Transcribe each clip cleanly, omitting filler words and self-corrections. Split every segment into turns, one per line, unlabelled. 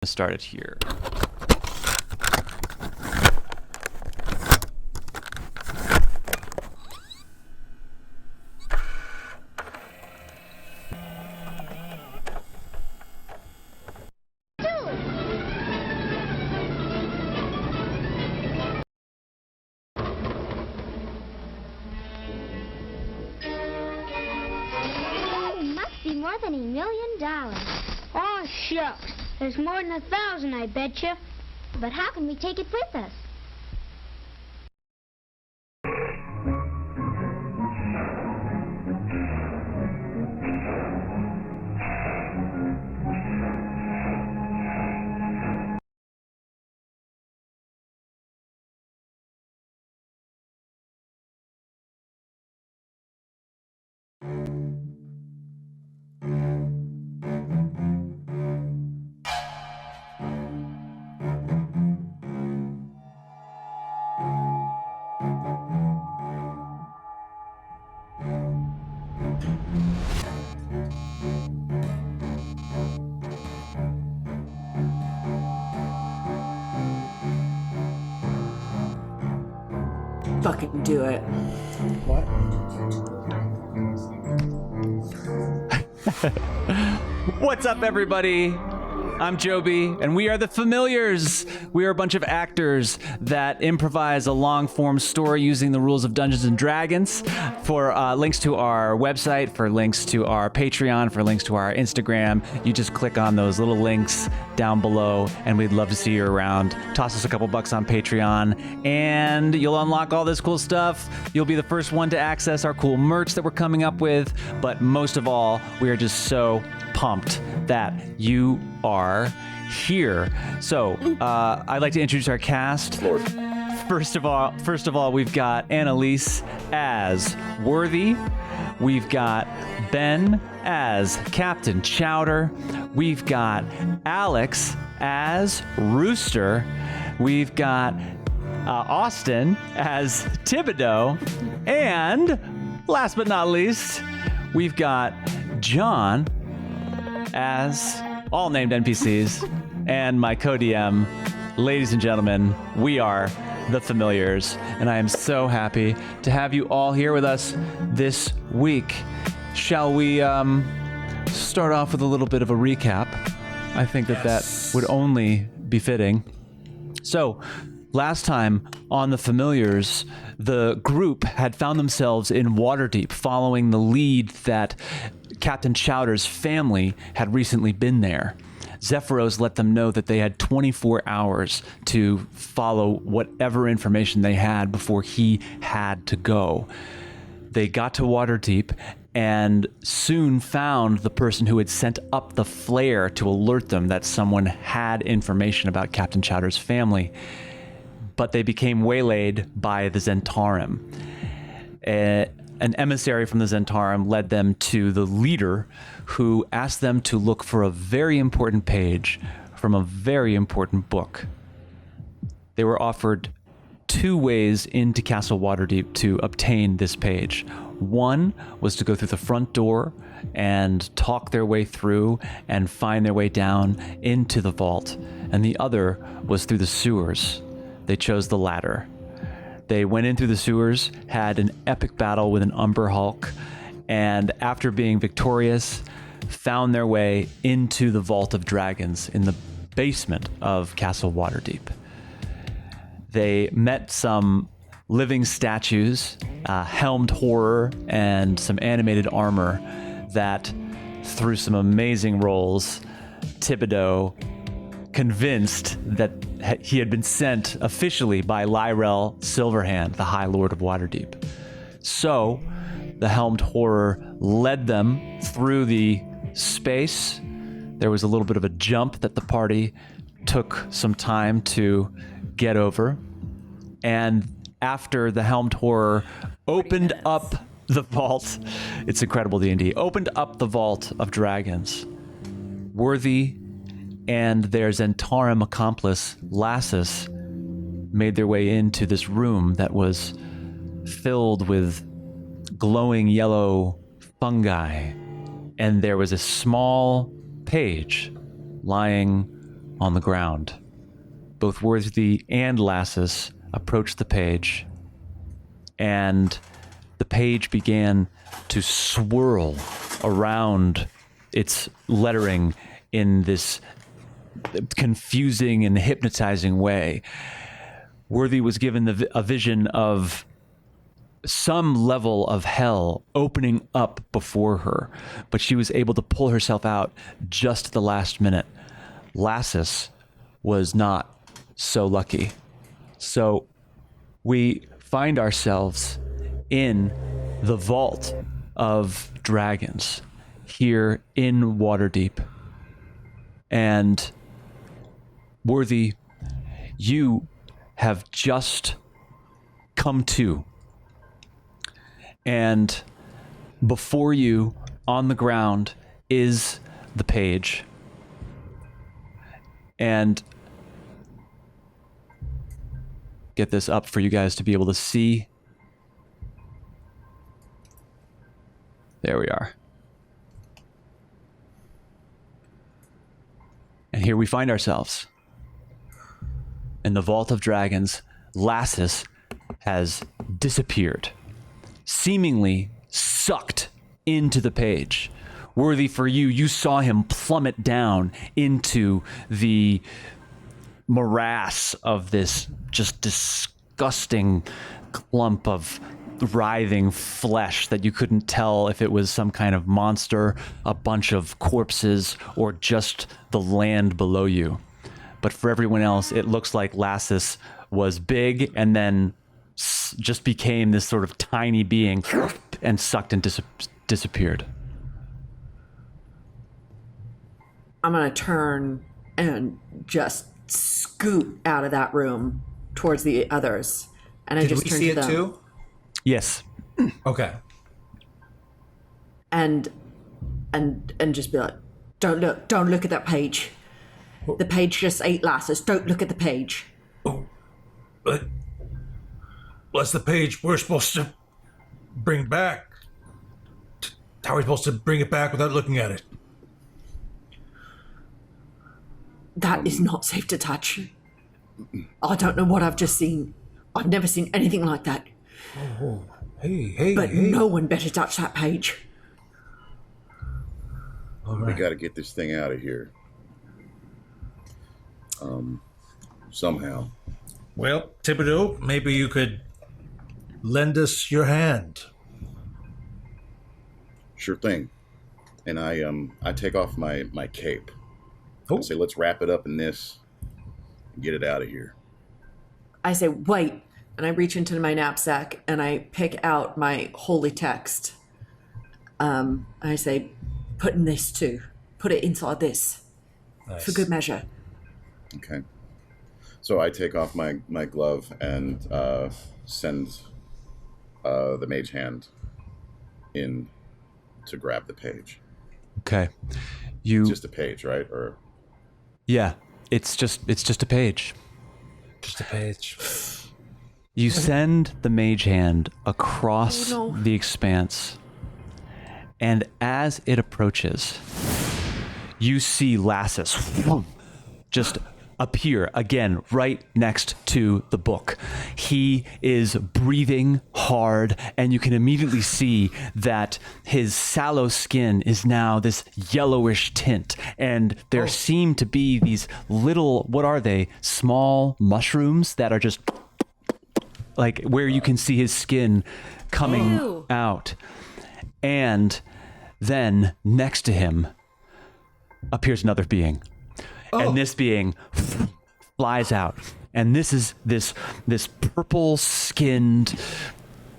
start it here.
More than $1 million.
Oh, shucks. There's more than 1,000, I betcha.
But how can we take it with us?
Fucking do it.
What?
What's up, everybody? I'm Joby, and we are the Familiars. We are a bunch of actors that improvise a long-form story using the rules of Dungeons & Dragons. For links to our website, for links to our Patreon, for links to our Instagram, you just click on those little links down below, and we'd love to see you around. Toss us a couple bucks on Patreon, and you'll unlock all this cool stuff. You'll be the first one to access our cool merch that we're coming up with, but most of all, we are just so pumped that you are here. So, I'd like to introduce our cast.
Lord.
First of all, we've got Annalise as Worthy. We've got Ben as Captain Chowder. We've got Alex as Rooster. We've got Austin as Thibodeaux. And last but not least, we've got John as all named NPCs and my co-DM. Ladies and gentlemen, we are the Familiars, and I am so happy to have you all here with us this week. Shall we start off with a little bit of a recap? I think that would only be fitting. So, last time on the Familiars, the group had found themselves in Waterdeep following the lead that Captain Chowder's family had recently been there. Zephyros let them know that they had 24 hours to follow whatever information they had before he had to go. They got to Waterdeep and soon found the person who had sent up the flare to alert them that someone had information about Captain Chowder's family. But they became waylaid by the Zentarum. An emissary from the Zentarum led them to the leader, who asked them to look for a very important page from a very important book. They were offered two ways into Castle Waterdeep to obtain this page. One was to go through the front door and talk their way through and find their way down into the vault, and the other was through the sewers. They chose the latter. They went in through the sewers, had an epic battle with an Umber Hulk, and after being victorious, found their way into the Vault of Dragons in the basement of Castle Waterdeep. They met some living statues, helmed horror, and some animated armor that, through some amazing rolls, Thibodeaux convinced that he had been sent officially by Lyrel Silverhand, the High Lord of Waterdeep. So, the helmed horror led them through the space. There was a little bit of a jump that the party took some time to get over. And after the helmed horror opened up the vault, it's incredible D&D, opened up the Vault of Dragons, Worthy and their Zentarum accomplice, Lassus, made their way into this room that was filled with glowing yellow fungi. And there was a small page lying on the ground. Both Worthy and Lassus approached the page, and the page began to swirl around its lettering in this confusing and hypnotizing way. Worthy was given a vision of some level of hell opening up before her, but she was able to pull herself out just at the last minute. Lassus was not so lucky. So we find ourselves in the vault of dragons here in Waterdeep. And Worthy, you have just come to. And before you, on the ground, is the page. And get this up for you guys to be able to see. There we are. And here we find ourselves. In the Vault of Dragons, Lassus has disappeared, seemingly sucked into the page. Worthy, for you, you saw him plummet down into the morass of this just disgusting clump of writhing flesh that you couldn't tell if it was some kind of monster, a bunch of corpses, or just the land below you. But for everyone else, it looks like Lassus was big and then just became this sort of tiny being and sucked and disappeared.
I'm going to turn and just scoot out of that room towards the others. And I
Did
just
we
turn
see
to
it
them.
too?
Yes.
Okay.
And just be like, don't look at that page. The page just ate Lassus. Don't look at the page.
Oh, but that's the page we're supposed to bring back. How are we supposed to bring it back without looking at it?
That is not safe to touch. I don't know what I've just seen. I've never seen anything like that.
Oh, hey.
But no one better touch that page.
All
We
right.
got to get this thing out of here. Somehow.
Well, Thibodeaux, maybe you could lend us your hand.
Sure thing. And I take off my cape.
Oh.
I say, let's wrap it up in this and get it out of here.
I say, wait. And I reach into my knapsack and I pick out my holy text. I say, put in this too. Put it inside this.
Nice.
For good measure.
Okay. So I take off my glove and send the mage hand in to grab the page.
Okay.
Just a page, right? Or
Yeah, it's just a page.
Just a page.
You send the mage hand across the expanse, and as it approaches, you see Lassus just appear again right next to the book. He is breathing hard, and you can immediately see that his sallow skin is now this yellowish tint, and there seem to be these little, what are they? Small mushrooms that are just like where you can see his skin coming out. And then next to him appears another being. And this being flies out. And this is this purple-skinned,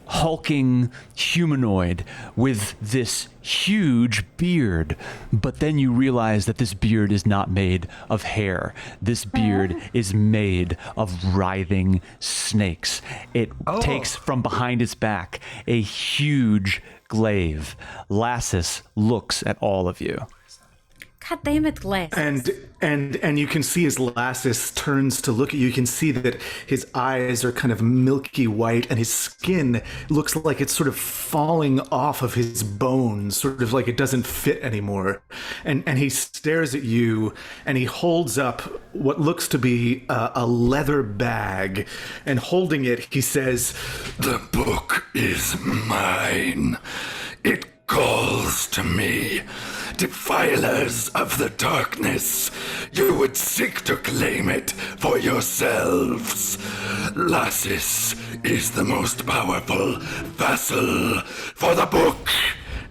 hulking humanoid with this huge beard. But then you realize that this beard is not made of hair. This beard is made of writhing snakes. It takes from behind its back a huge glaive. Lassus looks at all of you.
God damn it, Glass.
And you can see as Lassus turns to look at you, you can see that his eyes are kind of milky white and his skin looks like it's sort of falling off of his bones, sort of like it doesn't fit anymore. And he stares at you and he holds up what looks to be a leather bag, and holding it, he says,
"The book is mine. It calls to me. Defilers of the darkness, you would seek to claim it for yourselves. Lassus is the most powerful vassal for the book."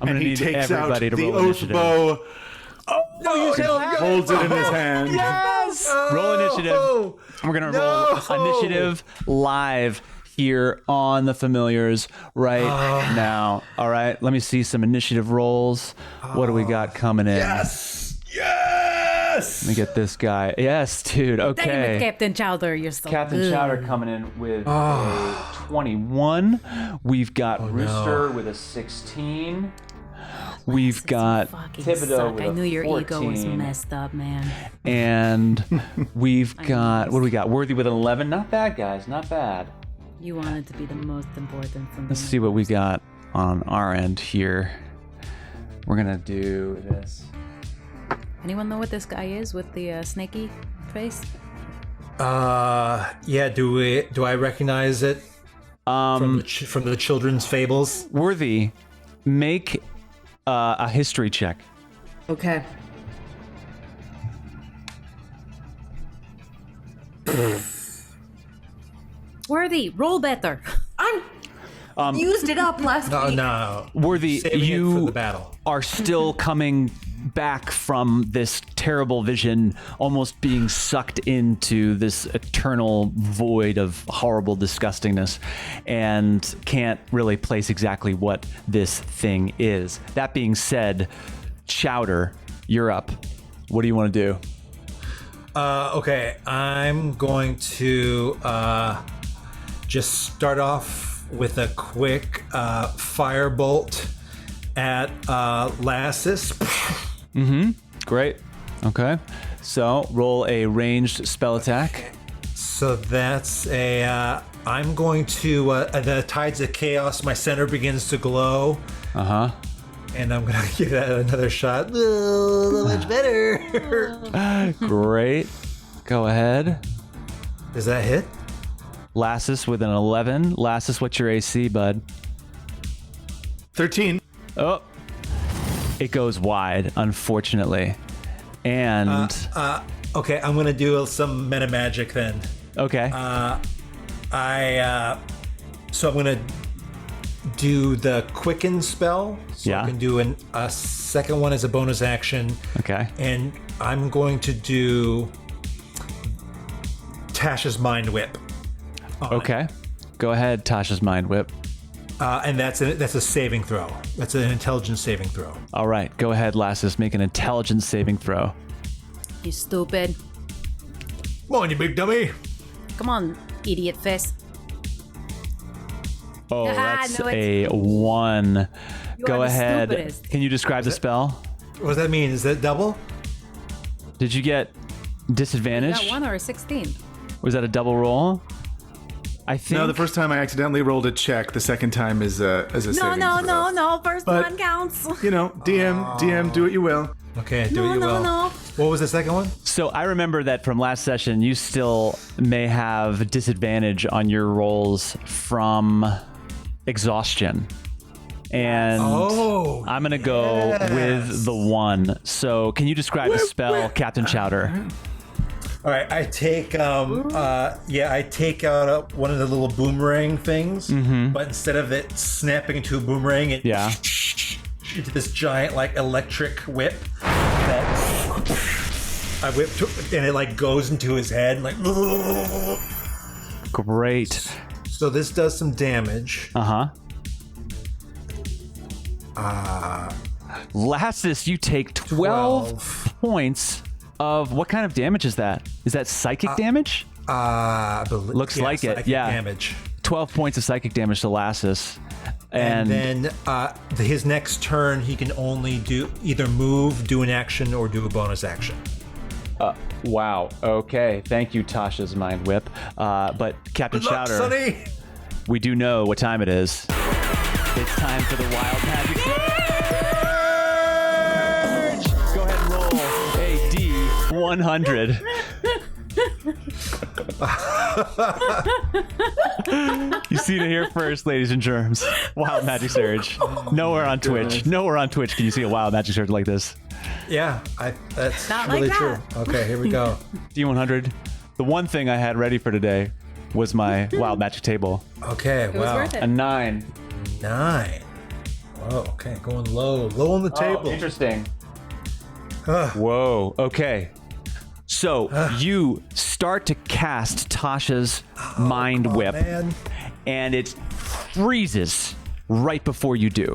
I'm gonna
and he
need
takes out
everybody to
the
roll
oath
initiative.
bow,
No, you still have
holds it in his hand.
Yes! Roll initiative. We're gonna roll initiative live here on the Familiars right now. All right, let me see some initiative rolls. What do we got coming in?
Yes.
Let me get this guy. Yes, dude.
Damn
Okay.
it, Captain Chowder, you're so
Captain
good.
Chowder coming in with a 21. We've got Rooster with a 16. We've got
Fucking
Thibodeaux
suck.
with
I
a
knew your
14.
ego was messed up, man.
And we've got, what do we got? Worthy with an 11. Not bad, guys. Not bad.
You wanted to be the most important for me.
Let's see what we got on our end here. We're going to do this.
Anyone know what this guy is with the snaky face?
Yeah. Do I recognize it from the children's fables?
Worthy, make a history check.
Okay.
Worthy, roll better.
I'm used it up last week.
No.
Worthy,
Saving it for
you
the battle.
are still coming back from this terrible vision, almost being sucked into this eternal void of horrible disgustingness, and can't really place exactly what this thing is. That being said, Chowder, you're up. What do you want to do?
Okay, I'm going to just start off with a quick firebolt at Lassus.
Great. Okay. So roll a ranged spell attack.
So that's a. I'm going to. The Tides of Chaos, my center begins to glow. And I'm going to give that another shot. Oh, much better.
Great. Go ahead.
Does that hit?
Lassus with an 11. Lassus, what's your AC, bud?
13.
Oh. It goes wide, unfortunately. And
Okay, I'm going to do some meta magic then.
okay.
So I'm going to do the quicken spell. So
Yeah.
I can do a second one as a bonus action.
Okay.
And I'm going to do Tasha's Mind Whip.
Okay. Go ahead, Tasha's Mind Whip.
And that's a saving throw. That's an intelligence saving throw.
All right. Go ahead, Lassus. Make an intelligence saving throw.
You stupid.
Come on, you big dummy.
Come on, idiot face.
Oh,
Ah,
that's
no,
a 1.
You
Go
are the
ahead.
stupidest.
Can you describe the spell?
What does that mean? Is that double?
Did you get
You
disadvantage?
got 1 or a 16?
Was that a double roll? I think.
No, the first time I accidentally rolled a check. The second time is a saving throw.
No. First
But-
one counts.
You know, DM, do what you will.
Okay, do what you will.
No.
What was the second one?
So I remember that from last session, you still may have disadvantage on your rolls from exhaustion. And
Oh,
I'm going to go with the 1. So can you describe the spell, Captain Chowder?
All right, I take I take out one of the little boomerang things, but instead of it snapping into a boomerang, it
Yeah.
into this giant like electric whip that I whip to, and it like goes into his head like.
Great.
So this does some damage.
Lassus, you take 12 points of what kind of damage is that? Is that psychic damage?
I believe,
Looks like it,
psychic
yeah.
Damage.
12 points of psychic damage to Lassus.
And then his next turn, he can only do either move, do an action, or do a bonus action.
Wow. Okay. Thank you, Tasha's Mind Whip. But Captain
Good luck,
Chowder,
Sonny!
we do know what time it is. It's time for the Wild Magic Surge! Go ahead and roll a D100. You seen it here first, ladies and germs. Wild Magic Surge. Nowhere on Twitch. Nowhere on Twitch can you see a Wild Magic Surge like this.
Yeah, that's
Not
really
like
true.
that.
Okay, here we go.
D100. The one thing I had ready for today was my Wild Magic table.
Okay,
It was worth
A
it.
9.
9. Whoa, okay, going low on the table.
Oh, interesting.
Ugh.
Whoa. Okay. So you start to cast Tasha's Mind Whip,
Man.
and it freezes right before you do.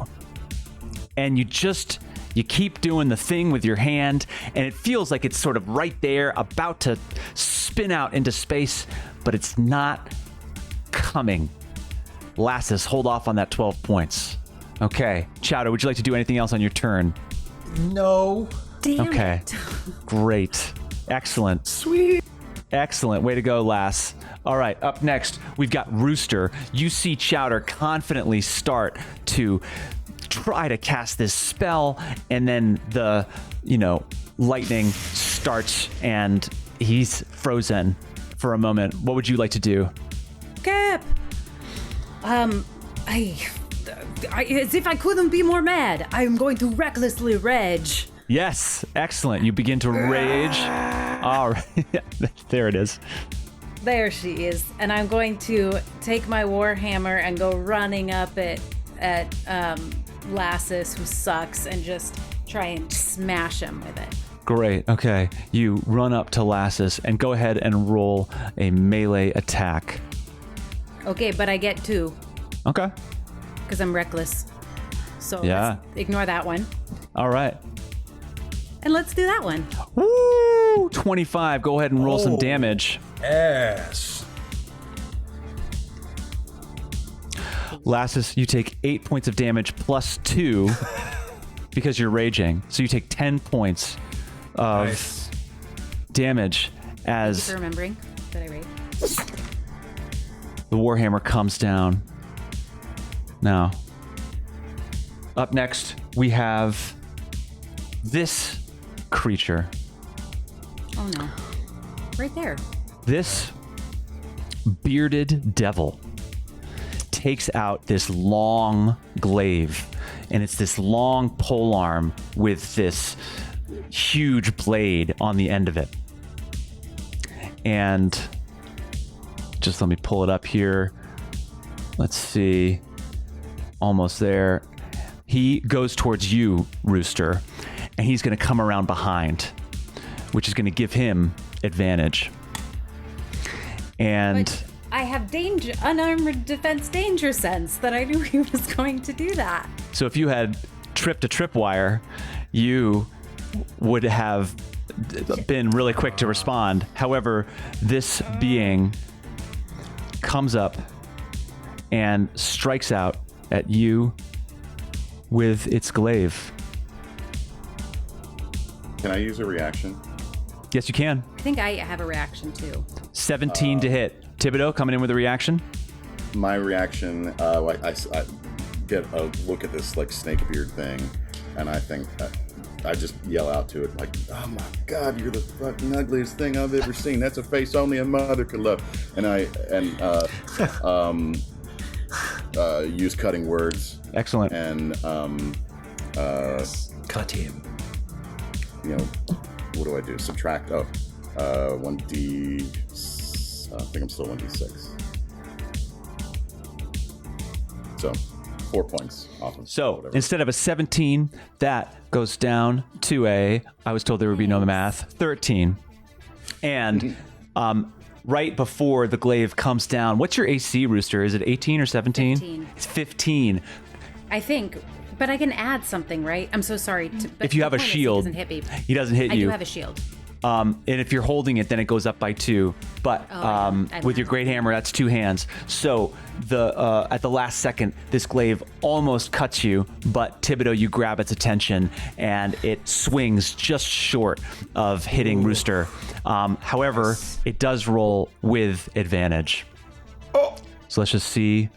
And you keep doing the thing with your hand, and it feels like it's sort of right there, about to spin out into space, but it's not coming. Lassus, hold off on that 12 points. Okay. Chowder, would you like to do anything else on your turn?
No.
Damn
Okay.
it.
Great. Excellent.
Sweet.
Excellent. Way to go, Lass. All right, up next, we've got Rooster. You see Chowder confidently start to try to cast this spell, and then the, lightning starts, and he's frozen for a moment. What would you like to do?
Cap. I as if I couldn't be more mad, I'm going to recklessly rage.
Yes, excellent. You begin to rage. All right, there it is.
There she is. And I'm going to take my warhammer and go running up at Lassus, who sucks, and just try and smash him with it.
Great. Okay, you run up to Lassus and go ahead and roll a melee attack.
Okay, but I get 2
Okay.
because I'm reckless. So
Yeah.
let's ignore that one.
All right.
And let's do that one.
Woo! 25. Go ahead and roll some
Oh.
damage.
Yes.
Lassus, you take 8 points of damage plus 2 because you're raging. So you take 10 points of
Nice.
damage
Thank you
as
for remembering that I rage.
the Warhammer comes down. Now, up next, we have this creature.
Oh no. Right there.
This bearded devil takes out this long glaive, and it's this long pole arm with this huge blade on the end of it. And just let me pull it up here. Let's see. Almost there. He goes towards you, Rooster, and he's going to come around behind, which is going to give him advantage. And
But I have unarmored defense danger sense that I knew he was going to do that.
so if you had tripped a tripwire, you would have been really quick to respond. However, this being comes up and strikes out at you with its glaive.
Can I use a reaction?
Yes, you can.
I think I have a reaction too.
17 to hit. Thibodeaux coming in with a reaction.
My reaction, I get a look at this like snake beard thing, and I think I just yell out to it like, "Oh my God, you're the fucking ugliest thing I've ever seen. That's a face only a mother could love." And use cutting words.
Excellent.
And
Cut him.
What do I do? Subtract 1d. I think I'm still 1d6. So 4 points off of
So
whatever.
instead of a 17, that goes down to I was told there would be no math, 13. And right before the glaive comes down, what's your AC, Rooster? Is it 18 or 17?
15.
It's 15.
I think, but I can add something, right? I'm so sorry. But
If you
the
have a
point is
shield,
he doesn't hit me.
he doesn't hit
I
you.
do have a shield.
And if you're holding it, then it goes up by 2. But with your great hammer, that's 2 hands. So at the last second, this glaive almost cuts you, but Thibodeaux, you grab its attention, and it swings just short of hitting Rooster. However, it does roll with advantage. So let's just see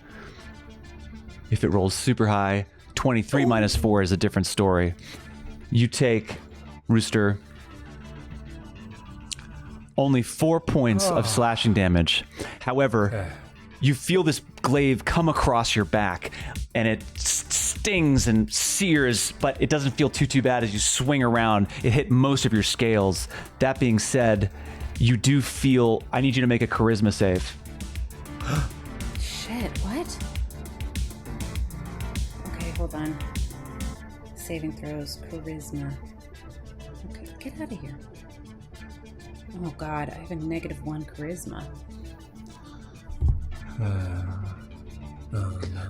if it rolls super high. 23 minus 4 is a different story. You take, Rooster, only 4 points of slashing damage. However, you feel this glaive come across your back, and it stings and sears, but it doesn't feel too bad as you swing around. It hit most of your scales. That being said, you do feel... I need you to make a charisma save.
Shit, what? Okay, hold on. Saving throws, charisma. Okay, get out of here. Oh god, I have a -1 charisma.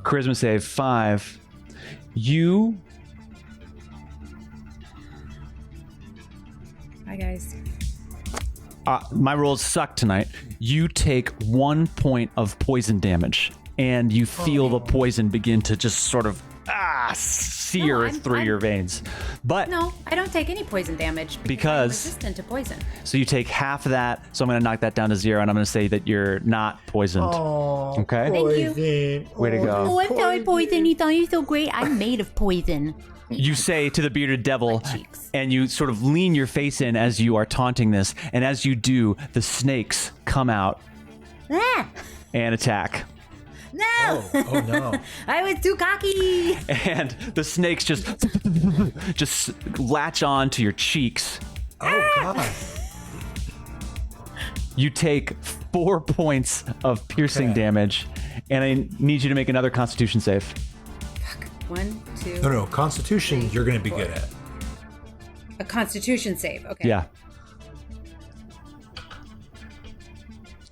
Charisma save 5. You...
Hi guys.
my rolls suck tonight. You take 1 point of poison damage, and you feel the poison begin to just sort of sear through your veins. But
no, I don't take any poison damage
because
I'm resistant to poison.
So you take half of that. So I'm going to knock that down to 0, and I'm going to say that you're not poisoned.
Oh,
okay.
Thank you.
Way to go.
Oh, I'm sorry, poison. You thought you're so great. I'm made of poison.
You say to the bearded devil, and you sort of lean your face in as you are taunting this. And as you do, the snakes come out and attack.
No!
Oh no.
I was too cocky.
And the snakes just latch on to your cheeks.
Oh god.
You take 4 points of piercing damage, and I need you to make another Constitution save.
Fuck. 1, 2.
No, Constitution, you're going to be good at.
A Constitution save. Okay.
Yeah.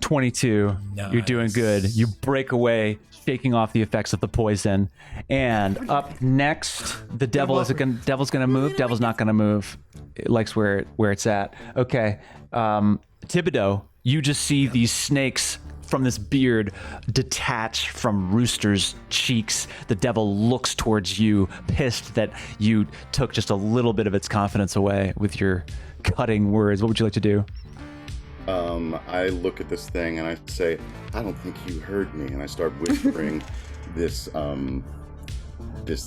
22.
Nice.
You're doing good. You break away, shaking off the effects of the poison. And up next, the devil devil's gonna move. Devil's not gonna move. It likes where it's at. Okay. Thibodeaux, you just see these snakes from this beard detach from Rooster's cheeks. The devil looks towards you, pissed that you took just a little bit of its confidence away with your cutting words. What would you like to do?
I look at this thing and I say, I don't think you heard me. And I start whispering this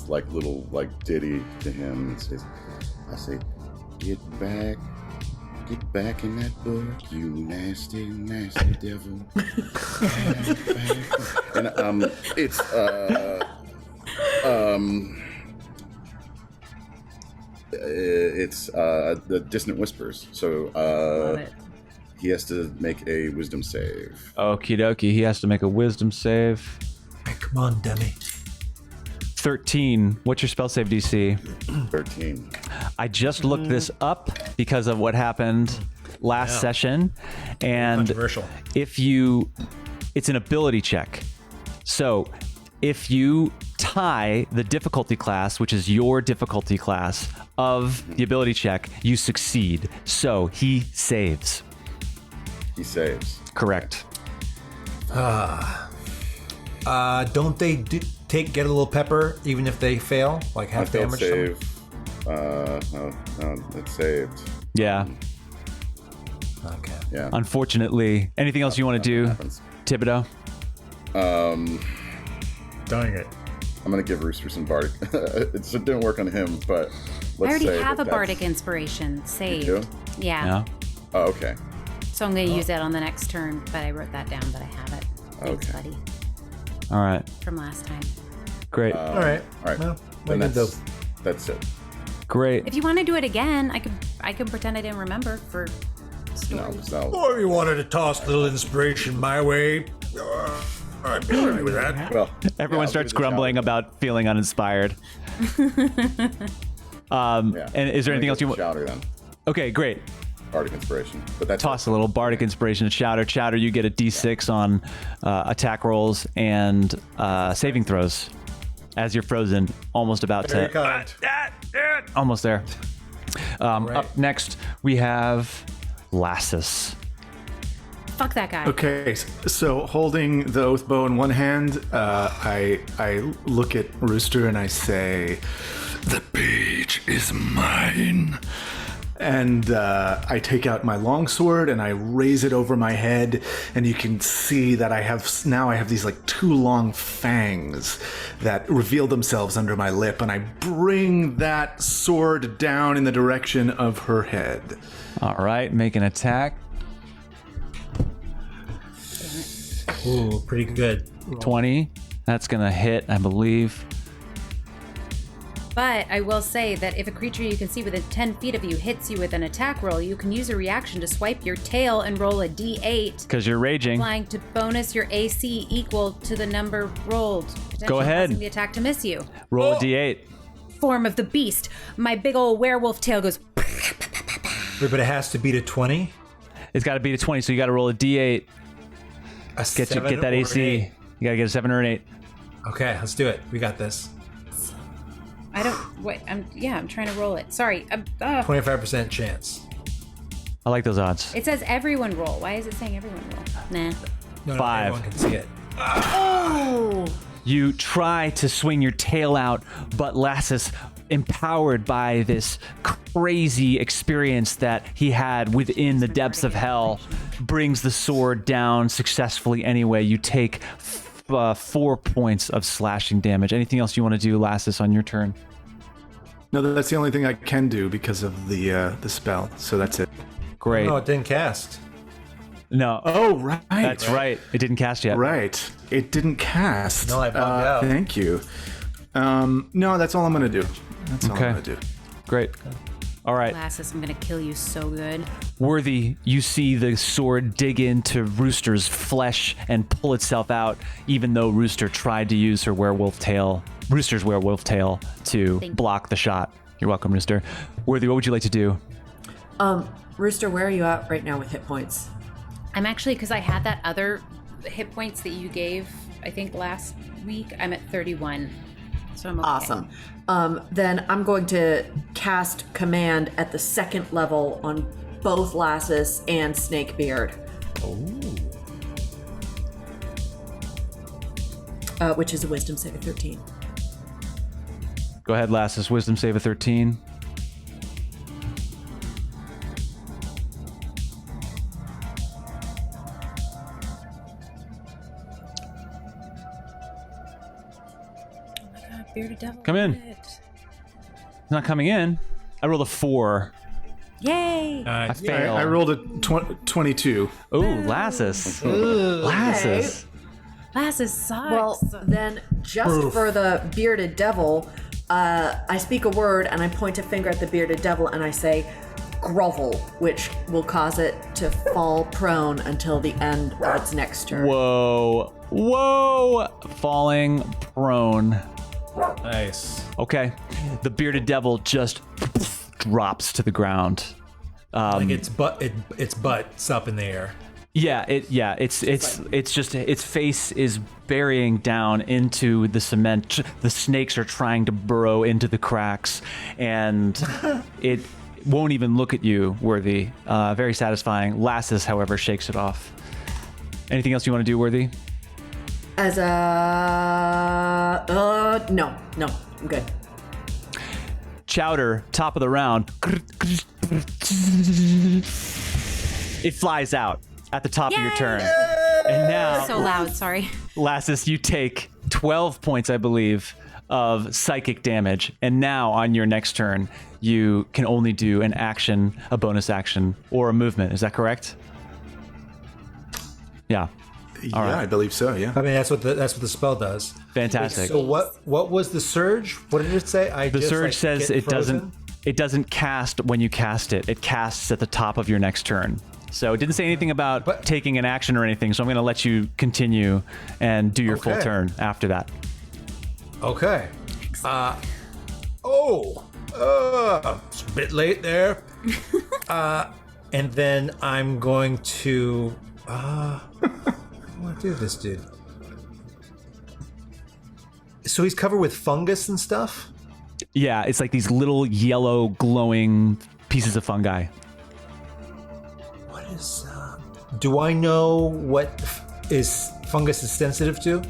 like little like ditty to him. And I say, get back in that book, you nasty, nasty devil. And it's the dissonant whispers. So
Love it.
he has to make a wisdom save.
Okie dokie. He has to make a wisdom save.
Hey, come on, Demi.
13. What's your spell save DC?
13.
I just looked this up because of what happened last session. And
Controversial.
it's an ability check. So if you tie the difficulty class, which is your difficulty class of the ability check, you succeed. So he saves.
He saves.
Correct.
Don't they get a little pepper even if they fail? Like half
I failed
damage?
save. No, it's saved.
Yeah.
Okay.
Yeah.
Unfortunately. Anything else you want to do,
Happens.
Thibodeaux?
Dang it.
I'm gonna give Rooster some bardic. It didn't work on him, but let's
I already
say
have a
that's-
bardic inspiration saved.
You do?
Yeah.
No?
Oh, okay.
So I'm going to use that on the next turn, but I wrote that down, but I have it. Thanks,
Okay.
buddy.
All right.
From last time.
Great.
All right.
All right.
Well,
Then
we can
that's it.
Great.
If you want to do it again, I could pretend I didn't remember for story.
No, it's not.
Or you wanted to toss a little inspiration my way. I'd be all right with that.
Well,
Everyone
I'll
starts
do the
grumbling
challenge.
about feeling uninspired.
Yeah.
And is there anything else you want?
Chowder then.
Okay, great.
Bardic inspiration. But that's
Toss a little bardic inspiration to Chowder. Chowder, you get a D6 on attack rolls and saving throws as you're frozen, almost about
Very
to.
kind.
Almost there. Up next, we have Lassus.
Fuck that guy.
Okay, so holding the oath bow in one hand, I look at Rooster and I say,
The page is mine.
and I take out my longsword and I raise it over my head, and you can see that I have these like 2 long fangs that reveal themselves under my lip, and I bring that sword down in the direction of her head.
All right, make an attack.
Ooh, pretty good.
20. That's going to hit, I believe.
But I will say that if a creature you can see within 10 feet of you hits you with an attack roll, you can use a reaction to swipe your tail and roll a d8.
Because you're raging.
Applying to bonus your AC equal to the number rolled.
Go ahead.
Causing the attack to miss you.
Roll a d8.
Form of the beast. My big old werewolf tail goes.
Wait, but it has to beat a 20?
It's got to beat a 20, so you got to roll a d8. Get that AC. You got to get a 7 or an 8.
Okay, let's do it. We got this.
I don't. Wait, I'm trying to roll it. Sorry.
25% chance.
I like those odds.
It says everyone roll. Why is it saying everyone roll? Nah.
No,
5.
everyone can see it.
Oh!
You try to swing your tail out, but Lassus, empowered by this crazy experience that he had within the depths of hell, brings the sword down successfully anyway. You take 4 points of slashing damage. Anything else you want to do, Lassus, on your turn?
No, that's the only thing I can do because of the spell. So that's it.
Great.
No, it didn't cast.
No.
Oh, right.
That's right. It didn't cast yet.
Right. It didn't cast.
No, I bugged out.
Thank you. No, that's all I'm going to do. That's all I'm going to do.
Great. All right.
Lassus, I'm gonna kill you so good.
Worthy, you see the sword dig into Rooster's flesh and pull itself out, even though Rooster tried to use Rooster's werewolf tail to block the shot. You're welcome, Rooster. Worthy, what would you like to do?
Rooster, where are you at right now with hit points?
I'm actually, because I had that other hit points that you gave, I think last week, I'm at 31. So I'm okay.
Awesome. Then I'm going to cast command at the 2nd level on both Lassus and Snakebeard. Which is a wisdom save of 13.
Go ahead, Lassus. Wisdom save of 13.
Bearded devil.
Come in. It's not coming in. I rolled a 4.
Yay!
I failed.
I rolled a 22.
Ooh, Lassus. Lassus.
Lassus sucks.
Well, then just for the bearded devil, I speak a word and I point a finger at the bearded devil and I say, grovel, which will cause it to fall prone until the end of its next turn.
Whoa. Falling prone.
Nice.
Okay. The bearded devil just drops to the ground.
Like its butt's up in the air.
It's just its face is burying down into the cement. The snakes are trying to burrow into the cracks, and it won't even look at you, Worthy. Very satisfying. Lassus, however, shakes it off. Anything else you want to do, Worthy?
As a... no, I'm good.
Chowder, top of the round. It flies out at the top of your turn. And now,
So loud, sorry.
Lassus, you take 12 points, I believe, of psychic damage. And now, on your next turn, you can only do an action, a bonus action, or a movement. Is that correct? Yeah.
Yeah, I believe so. Yeah.
I mean, that's what the spell does.
Fantastic.
So what was the surge? What did it say?
The surge says it doesn't cast when you cast it. It casts at the top of your next turn. So it didn't say anything about taking an action or anything. So I'm going to let you continue and do your full turn after that.
Okay. It's a bit late there. And then I'm going to what do this dude? So he's covered with fungus and stuff?
Yeah, it's like these little yellow glowing pieces of fungi.
Do I know what is fungus is sensitive to?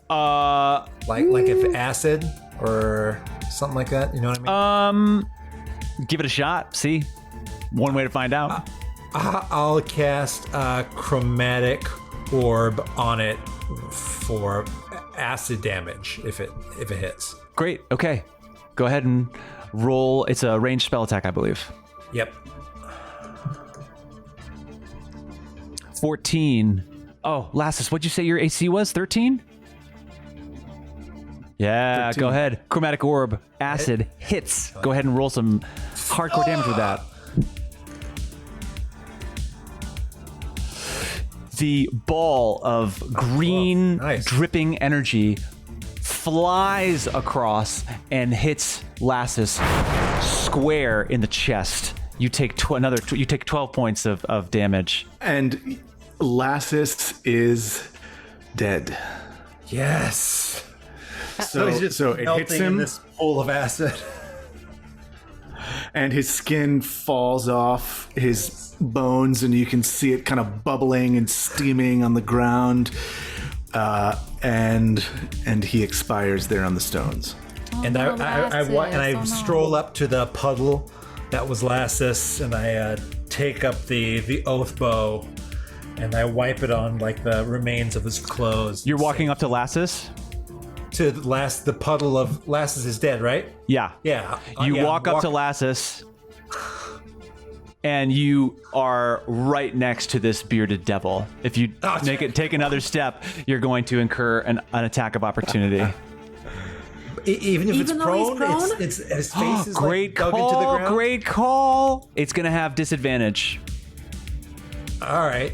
Like if acid or something like that. You know what I mean?
Give it a shot. See, one way to find out.
I'll cast a chromatic orb on it for acid damage if it hits.
Great. Okay. Go ahead and roll. It's a ranged spell attack, I believe.
Yep.
14. Oh, Lassus, what'd you say your AC was? 13? Yeah,
13.
Go ahead. Chromatic orb, acid, hits. Go ahead and roll some hardcore damage with that. The ball of green,
nice.
dripping energy flies across and hits Lassus square in the chest. You take you take 12 points of damage.
And Lassus is dead.
Yes.
So it hits
In
him,
this pool of acid.
and his skin falls off his bones, and you can see it kind of bubbling and steaming on the ground. And he expires there on the stones.
And I stroll up to the puddle that was Lassus, and I take up the oath bow, and I wipe it on like the remains of his clothes.
You're walking up to Lassus?
To the puddle of Lassus is dead, right?
Yeah.
Yeah.
You walk up to Lassus, and you are right next to this bearded devil. If you take another step, you're going to incur an attack of opportunity.
Even if it's
Even though
prone,
he's prone?
it's his face is
Great
like dug into the
call,
ground.
great call. It's going to have disadvantage.
All right.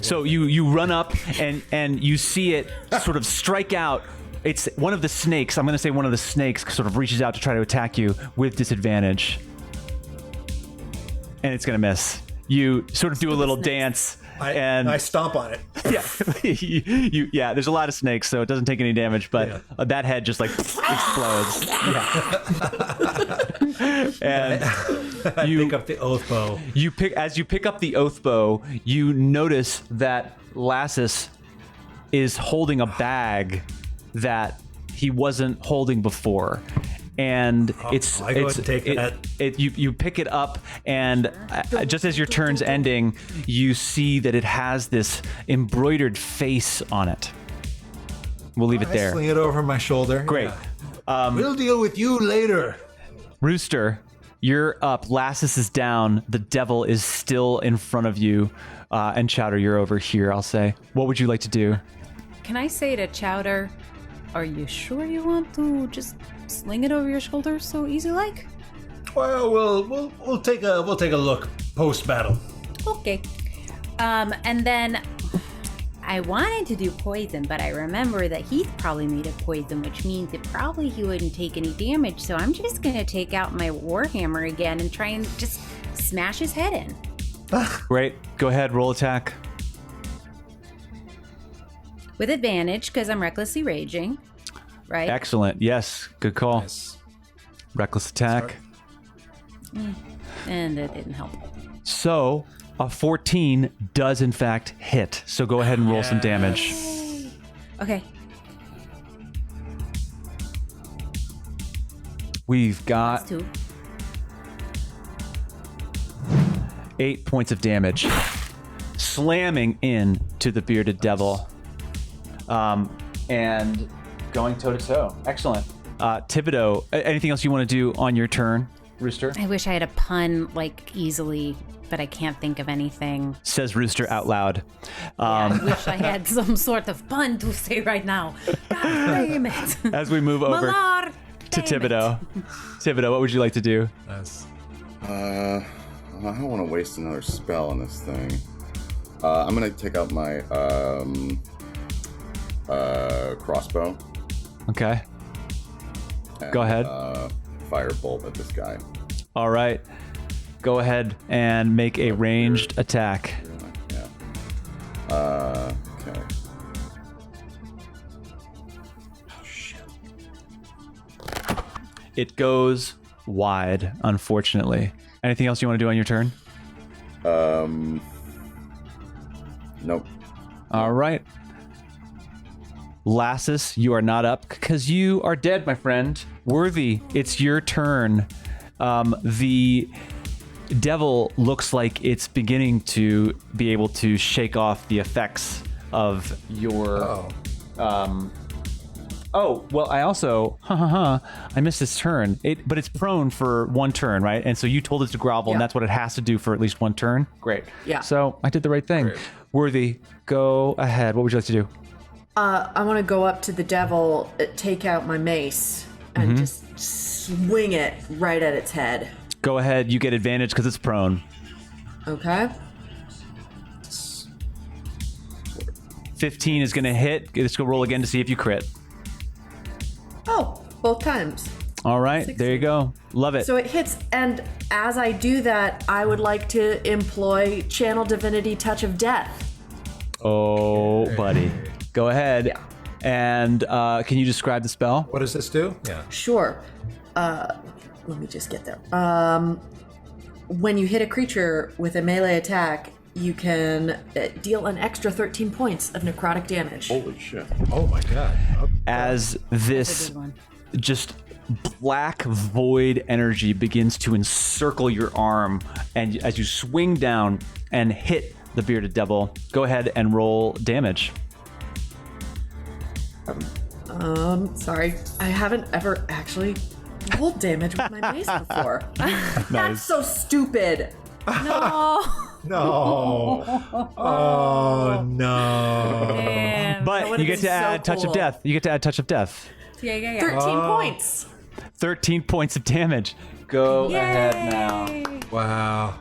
So you run up and you see it sort of strike out. It's one of the snakes. I'm going to say one of the snakes sort of reaches out to try to attack you with disadvantage. And it's going to miss. You sort of do a little dance. And
I stomp on it.
Yeah, there's a lot of snakes, so it doesn't take any damage, but that head just like explodes. And you
pick up the oath bow.
As you pick up the oath bow, you notice that Lassus is holding a bag that he wasn't holding before. And you pick it up, and just as your turn's ending, you see that it has this embroidered face on it. We'll leave it there.
I sling it over my shoulder.
Great.
Yeah. We'll deal with you later.
Rooster, you're up. Lassus is down. The devil is still in front of you. And Chowder, you're over here, I'll say. What would you like to do?
Can I say to Chowder, are you sure you want to just sling it over your shoulder so easy like?
Well, we'll take a look post battle.
Okay. And then I wanted to do poison, but I remember that Heath probably made a poison, which means that probably he wouldn't take any damage. So I'm just gonna take out my warhammer again and try and just smash his head in.
Great. Go ahead, roll attack.
With advantage, because I'm recklessly raging. Right?
Excellent. Yes. Good call.
Yes.
Reckless attack.
And it didn't help.
So a 14 does in fact hit. So go ahead and roll some damage.
Okay.
We've got
That's 2.
8 points of damage, slamming in to the bearded devil, and going toe to toe. Excellent. Thibodeaux, anything else you want to do on your turn, Rooster?
I wish I had a pun like easily, but I can't think of anything.
Says Rooster out loud.
I wish I had some sort of pun to say right now. God damn it.
As we move over
Malar,
to
damn it.
Thibodeaux. Thibodeaux, what would you like to do?
I don't want to waste another spell on this thing. I'm gonna take out my crossbow.
Okay.
And,
Go ahead.
Firebolt at this guy.
All right. Go ahead and make a ranged attack.
Yeah. Okay. Oh, shit.
It goes wide, unfortunately. Anything else you want to do on your turn?
Nope.
All right. Lassus, you are not up because you are dead, my friend. Worthy, it's your turn. The devil looks like it's beginning to be able to shake off the effects of your... Oh, well, I also... I missed its turn. But it's prone for one turn, right? And so you told it to grovel, and that's what it has to do for at least one turn? Great.
Yeah.
So I did the right thing.
Great.
Worthy, go ahead. What would you like to do?
I want to go up to the devil, take out my mace, and just swing it right at its head.
Go ahead. You get advantage because it's prone.
Okay.
15 is going to hit. Let's go roll again to see if you crit.
Oh, both times.
All right.
16.
There you go. Love it.
So it hits, and as I do that, I would like to employ Channel Divinity Touch of Death.
Oh, buddy. Go ahead.
Yeah.
And can you describe the spell?
What does this do? Yeah.
Sure. Let me just get there. When you hit a creature with a melee attack, you can deal an extra 13 points of necrotic damage.
Holy shit.
Oh my god. Okay.
As this just black void energy begins to encircle your arm, and as you swing down and hit the bearded devil, go ahead and roll damage.
Sorry. I haven't ever actually rolled damage with my mace before. That's so stupid.
No.
No. Oh no.
Damn.
But you get to add touch of death. You get to add touch of death.
Yeah.
13 points.
13 points of damage. Go ahead now.
Wow.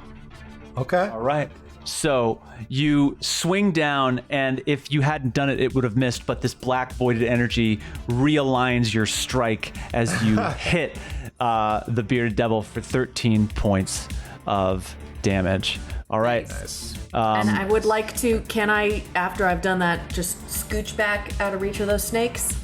Okay.
All right. So you swing down, and if you hadn't done it, it would have missed, but this black voided energy realigns your strike as you hit the bearded devil for 13 points of damage. All right.
Nice.
And I would like to, can I, after I've done that, just scooch back out of reach of those snakes?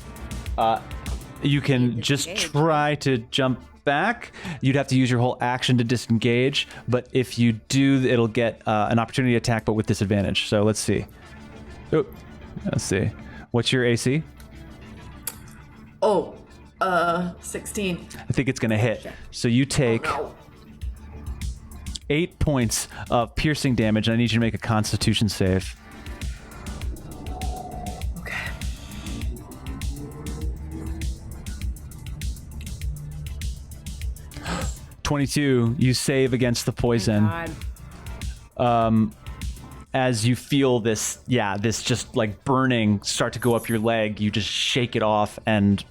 You can just try to jump back. You'd have to use your whole action to disengage, but if you do, it'll get an opportunity attack, but with disadvantage. So let's see. Let's see. What's your AC?
16.
I think it's going to hit. So you take 8 points of piercing damage, and I need you to make a Constitution save.
Okay.
$22. You save against the poison. As you feel this just like burning start to go up your leg, you just shake it off and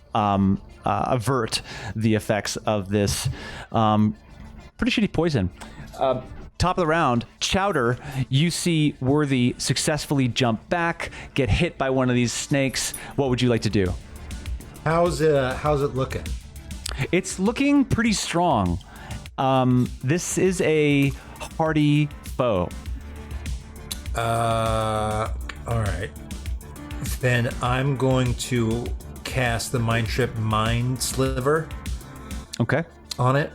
avert the effects of this pretty shitty poison. Top of the round, Chowder, you see Worthy successfully jump back, get hit by one of these snakes. What would you like to do?
How's it looking?
It's looking pretty strong. This is a hardy foe.
All right. Then I'm going to cast the Mind Trip Mind Sliver
Okay.
on it.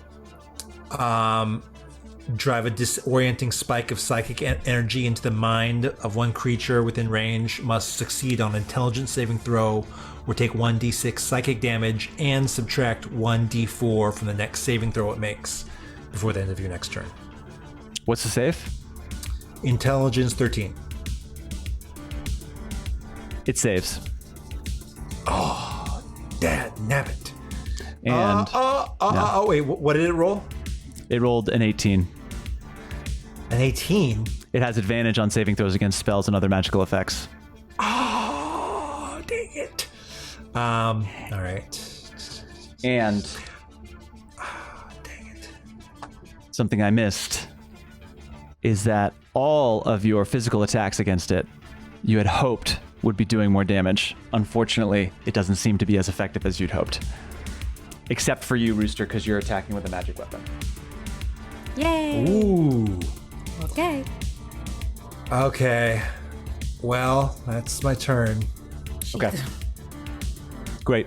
Drive a disorienting spike of psychic energy into the mind of one creature within range. Must succeed on intelligence saving throw or take 1d6 psychic damage and subtract 1d4 from the next saving throw it makes before the end of your next turn.
What's the save?
Intelligence 13.
It saves.
Dad, nabbit.
And
Wait, what did it roll?
it rolled an 18.
An 18?
It has advantage on saving throws against spells and other magical effects.
Oh, dang it. All right.
And
Dang it.
something I missed is that all of your physical attacks against it, you had hoped would be doing more damage. Unfortunately, it doesn't seem to be as effective as you'd hoped. Except for you, Rooster, because you're attacking with a magic weapon.
Yay.
Ooh.
Okay.
Okay. Well, that's my turn.
Okay. Great.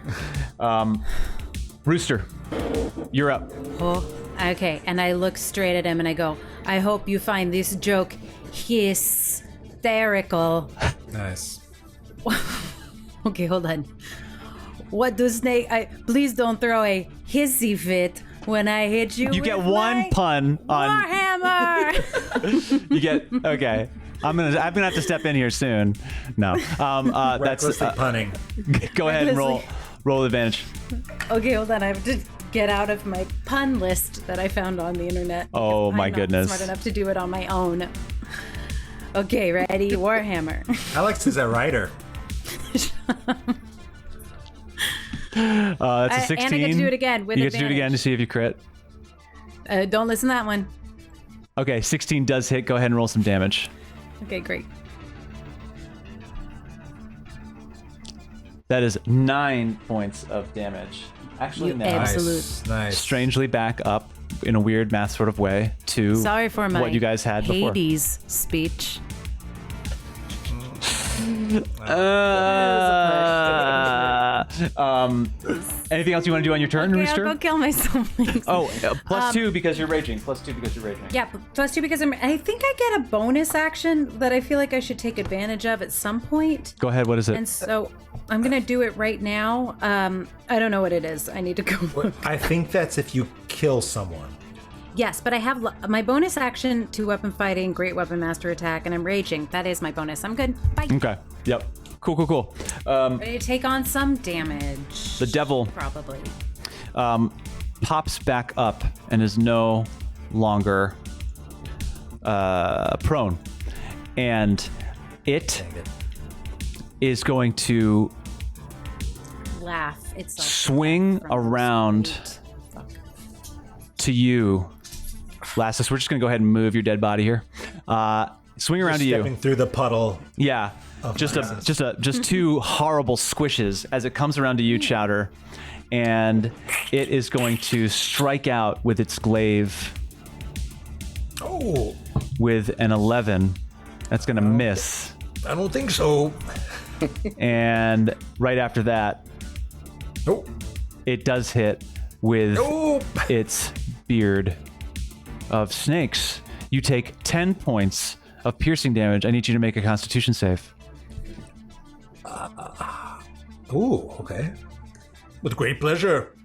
Rooster, you're up.
Oh, okay. And I look straight at him and I go, I hope you find this joke hysterical.
Nice.
Okay, hold on. What do snake? Please don't throw a hissy fit when I hit you.
You
with
get one
my
pun on.
Warhammer.
You get okay. I'm gonna have to step in here soon. No, that's
Recklessly punning.
Go ahead and roll advantage.
Okay, hold on. I have to get out of my pun list that I found on the internet.
Oh,
because
my
I'm not
goodness.
smart enough to do it on my own. Okay, ready? Warhammer.
Alex is a writer.
That's a 16.
And I get to do it again with
You get to do it again to
advantage.
see if you crit.
Don't listen to that one.
Okay, 16 does hit. Go ahead and roll some damage.
Okay, great.
That is 9 points of damage. Actually,
You
no.
absolute-
Nice.
Strangely back up in a weird math sort of way to
Sorry for my
what you guys had before.
Hades speech.
Anything else you want to do on your turn,
Okay,
Rooster?
I'll go kill myself. Please.
Oh, +2 because you're raging. +2 because you're raging.
Yeah, +2 because I think I get a bonus action that I feel like I should take advantage of at some point.
Go ahead. What is it?
And so I'm going to do it right now. I don't know what it is. I need to go look.
I think that's if you kill someone.
Yes, but I have my bonus action to weapon fighting, great weapon master attack, and I'm raging. That is my bonus. I'm good. Bye.
Okay. Yep. Cool.
Ready to take on some damage.
The devil
Probably.
pops back up and is no longer prone. And it is going to
Laugh. It's like
swing
from
around
Fuck.
to you. Lassus, we're just going to go ahead and move your dead body here. Swing around to you.
Stepping through the puddle.
Yeah. Just two horrible squishes as it comes around to you, Chowder. And it is going to strike out with its glaive
Oh,
with an 11. That's going to miss.
I don't think so.
And right after that,
Nope.
it does hit with
Nope.
its beard of snakes. You take 10 points of piercing damage. I need you to make a constitution save.
Ooh, okay. With great pleasure.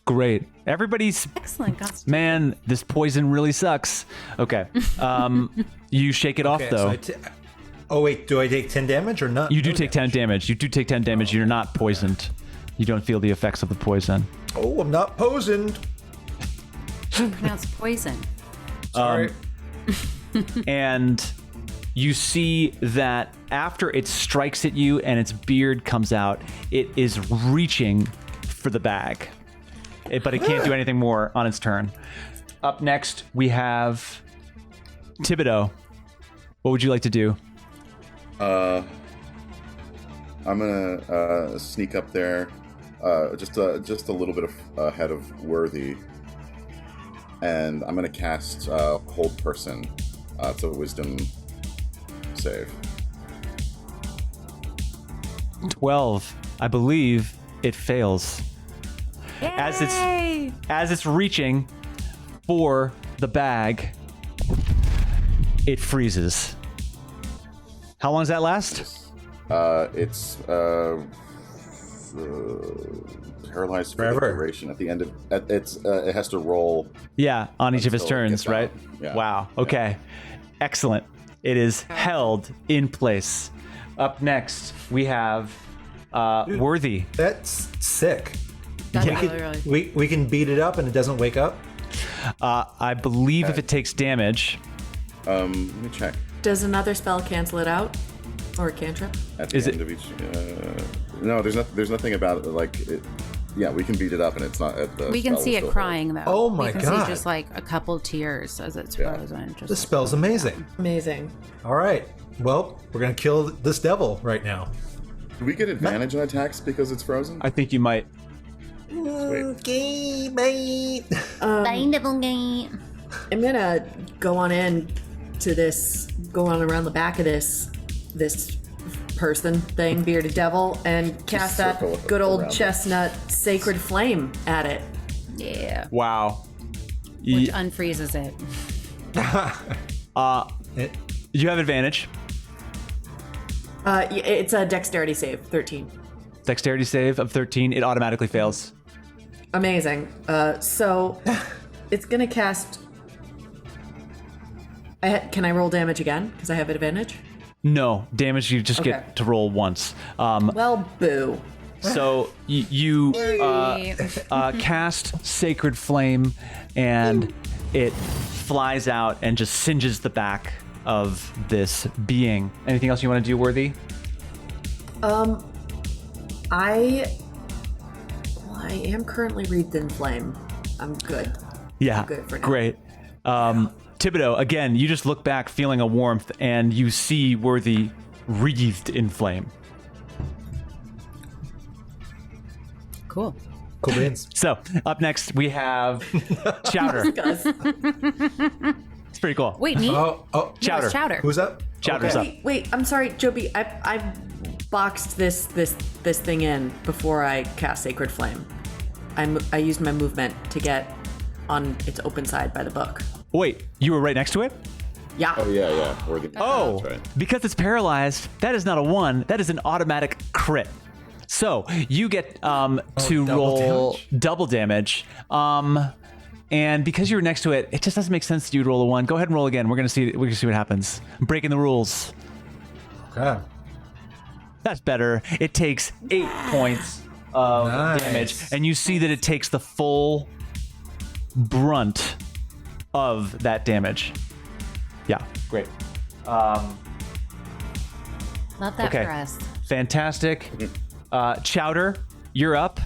Great. Everybody's
Excellent.
man, this poison really sucks. Okay. You shake it off
Okay,
though.
oh wait, do I take 10 damage or not?
You do
No
take 10 damage. You do take 10 damage. You're not poisoned. You don't feel the effects of the poison.
Oh, I'm not poisoned.
Pronounced poison.
Sorry.
And you see that after it strikes at you and its beard comes out, it is reaching for the bag. But it can't do anything more on its turn. Up next, we have Thibodeaux. What would you like to do?
I'm gonna sneak up there, just a little bit ahead of Worthy, and I'm gonna cast Hold Person. It's a Wisdom save.
12. I believe it fails. As it's reaching for the bag, it freezes. How long does that last?
It's paralyzed for
Forever.
the duration. At the end of it has to roll.
Yeah, on each of his
Until it
turns,
gets
right?
out. Yeah.
Wow. Okay. Excellent. It is held in place. Up next, we have Worthy.
That's sick.
That's
Yeah.
really.
We can beat it up and it doesn't wake up.
I believe if it takes damage,
Let me check.
Does another spell cancel it out? Or a cantrip?
At the
Is
end of each. No, there's nothing about it. Like it. Yeah, we can beat it up, and it's not. The
We can
spell
see
will
it
still
crying though.
Oh my
we can
God.
see just like a couple tears as it's
Yeah.
frozen. Just
This spell's amazing.
Amazing.
All right. Well, we're going to kill this devil right now.
hold. Do we get advantage on attacks because it's frozen?
I think you might.
Okay, bye.
I'm gonna go on in to this, go on around the back of this person thing, bearded devil, and cast that
circle
good old
around it.
chestnut sacred flame at it.
yeah,
Wow.
which unfreezes it.
You have advantage.
It's a dexterity save, 13.
Dexterity save of 13. It automatically fails.
Amazing. So it's gonna cast. Can I roll damage again? Because I have advantage.
No damage. You just
Okay.
get to roll once.
Well, boo.
So you cast Sacred Flame, and it flies out and just singes the back of this being. Anything else you want to do, Worthy?
I am currently wreathed in flame. I'm good.
Yeah,
I'm good for now.
great. Thibodeaux, again, you just look back feeling a warmth, and you see Worthy wreathed in flame.
Cool.
Cool beans.
So, up next, we have Chowder. It's pretty cool.
Wait, me?
Oh,
Chowder.
No, it's Chowder.
who's up?
Chowder's up.
Wait, I'm sorry, Joby. I boxed this thing in before I cast Sacred Flame. I used my movement to get on its open side by the book.
Wait, you were right next to it?
Yeah.
Oh yeah. Worthy.
Oh,
That's right.
because it's paralyzed, that is not a 1. That is an automatic crit. So you get to
double
roll
damage?
double damage. And because you were next to it, it just doesn't make sense that you'd roll a 1. Go ahead and roll again. We're gonna see what happens. I'm breaking the rules.
Okay.
That's better. It takes 8 points of
Nice.
damage, and you see that it takes the full brunt of that damage. Yeah, great.
Love that
Okay.
for us.
Fantastic. Chowder, you're up.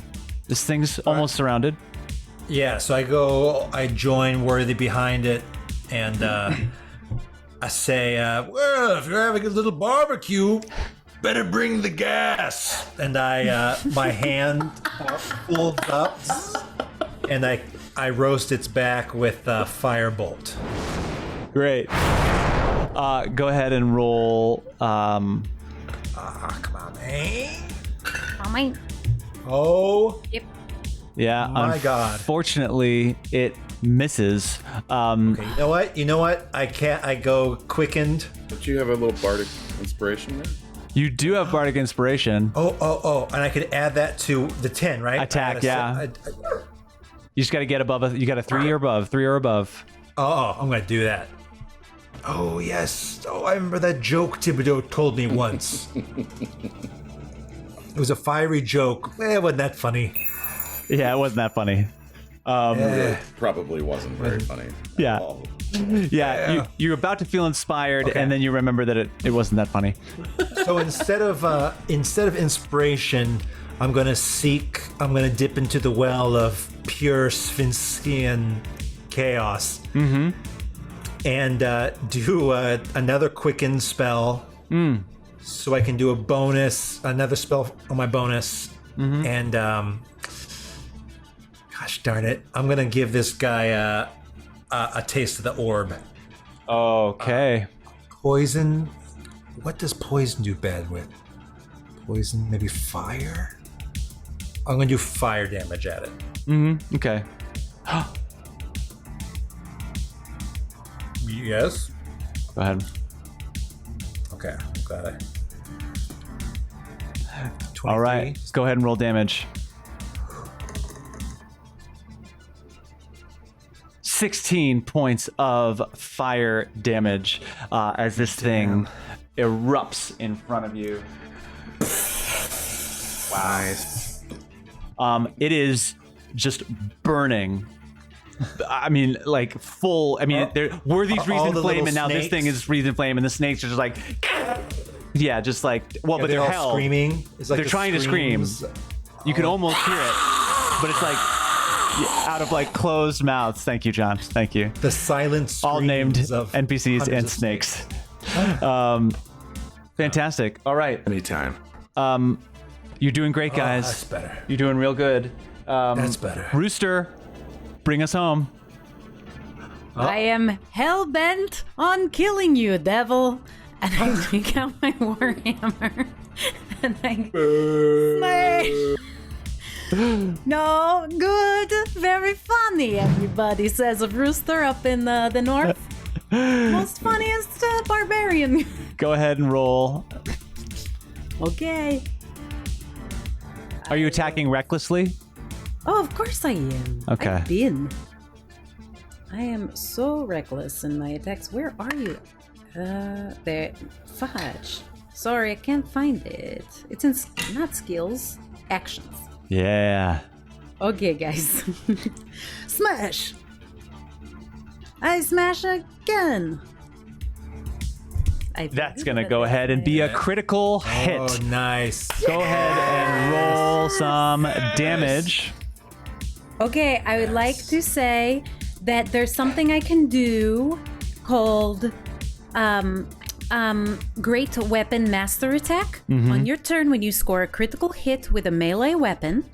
This thing's almost surrounded.
Yeah, so I join Worthy behind it, and I say, well, if you're having a little barbecue, better bring the gas. And my hand folds up, and I roast its back with firebolt.
Great. Go ahead and roll.
Come on, man.
Oh my.
Oh,
Yep.
Yeah.
My God.
Unfortunately, it misses.
okay, you know what? I go quickened.
Don't you have a little bardic inspiration there?
You do have bardic inspiration.
Oh, and I could add that to the 10, right?
Attack, yeah. You just got to get above. You got a 3 or above. 3 or above.
Oh, I'm gonna do that. Oh yes. Oh, I remember that joke Thibodeaux told me once. It was a fiery joke. It wasn't that funny.
Yeah, it wasn't that funny.
It probably wasn't very funny. at
Yeah.
all.
Yeah, you're about to feel inspired, and then you remember that it wasn't that funny.
So instead of inspiration, I'm gonna dip into the well of pure Sphinxian chaos. Mm-hmm. And do another quicken spell. So I can do another spell on my bonus. Mm-hmm. And gosh darn it, I'm gonna give this guy a taste of the orb.
Okay.
Poison. What does poison do bad with? Poison, maybe fire? I'm gonna do fire damage at it.
Mm-hmm. Okay.
Yes.
Go ahead.
Okay, I'm glad 23.
All right. Go ahead and roll damage. 16 points of fire damage as this thing erupts in front of you.
Nice.
It is just burning. I mean, like full. I mean, Worthy's
all
wreathed
the
in flame,
little
and now this
snakes?
thing is wreathed in flame, and the snakes are just like, yeah, just like, well,
Yeah,
but they're
all
held.
screaming. It's like
They're
the
trying to scream.
screams.
You can almost hear it, but it's like out of like closed mouths. Thank you, John. Thank you.
The silent screams
All named
of
NPCs
hundreds
and
of
snakes. Fantastic. All right.
Anytime.
You're doing great, guys.
That's better.
You're doing real good.
That's better.
Rooster, bring us home.
I am hell-bent on killing you, devil. And I take out my warhammer. And I slay. No, good. Very funny, everybody says of Rooster up in the north. Most funniest barbarian.
Go ahead and roll.
Okay.
Are you attacking recklessly?
Oh, of course I am.
Okay.
I've been. I am so reckless in my attacks. Where are you? There. Fudge. Sorry, I can't find it. It's in not skills, actions.
Yeah.
Okay, guys. Smash! I smash again.
That's gonna go ahead and be a critical hit.
Oh, nice.
Go ahead and roll some damage.
Okay, I would like to say that there's something I can do called Great Weapon Master Attack. On your turn, when you score a critical hit with a melee weapon,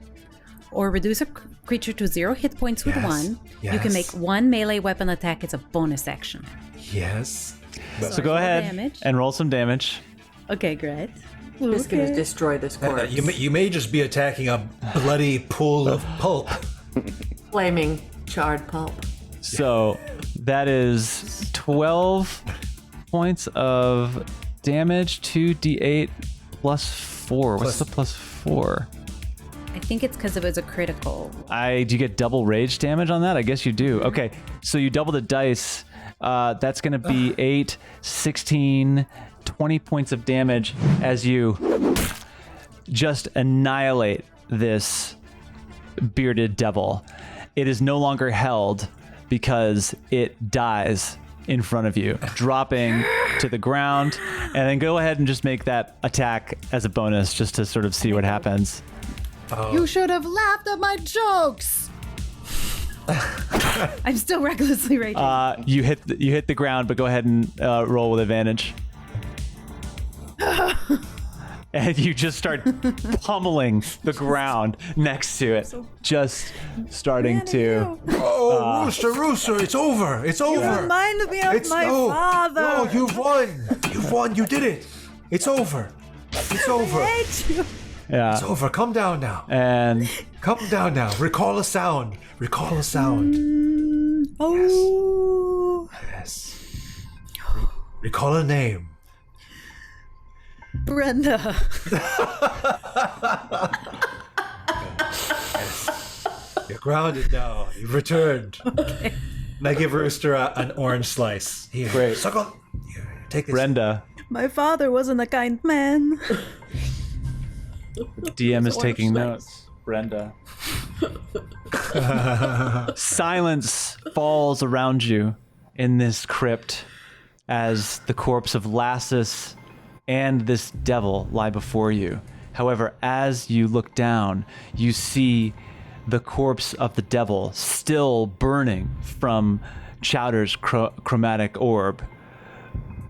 or reduce a creature to 0 hit points with 1, you can make 1 melee weapon attack as a bonus action.
Yes.
So go ahead and roll some damage.
Okay, great.
Just gonna destroy this corpse.
You may just be attacking a bloody pool of pulp.
Flaming charred pulp.
So that is 12 points of damage, 2d8 plus 4. What's the plus 4?
I think it's because it was a critical.
Do you get double rage damage on that? I guess you do. Okay, so you double the dice. That's going to be 8, 16, 20 points of damage as you just annihilate this bearded devil. It is no longer held because it dies in front of you, dropping to the ground. And then go ahead and just make that attack as a bonus just to sort of see what happens.
You should have laughed at my jokes. I'm still recklessly raging.
You hit the ground, but go ahead and roll with advantage. And you just start pummeling the ground next to it, just starting to.
Oh, Rooster, it's over. It's over.
You reminded me of my father.
No, you've won. You've won. You did it. It's over. It's over.
I hate you.
Yeah.
It's over. Come down now.
And
Come down now. Recall a sound. Recall a sound.
Oh.
Yes. Recall a name.
Brenda.
You're grounded now. You've returned. Okay. And I give Rooster an orange slice. Here.
Great.
Suck on. Here, take this.
Brenda,
My father wasn't a kind man.
DM is taking notes. Brenda. Silence falls around you in this crypt as the corpse of Lassus and this devil lie before you. However, as you look down, you see the corpse of the devil still burning from Chowder's chromatic orb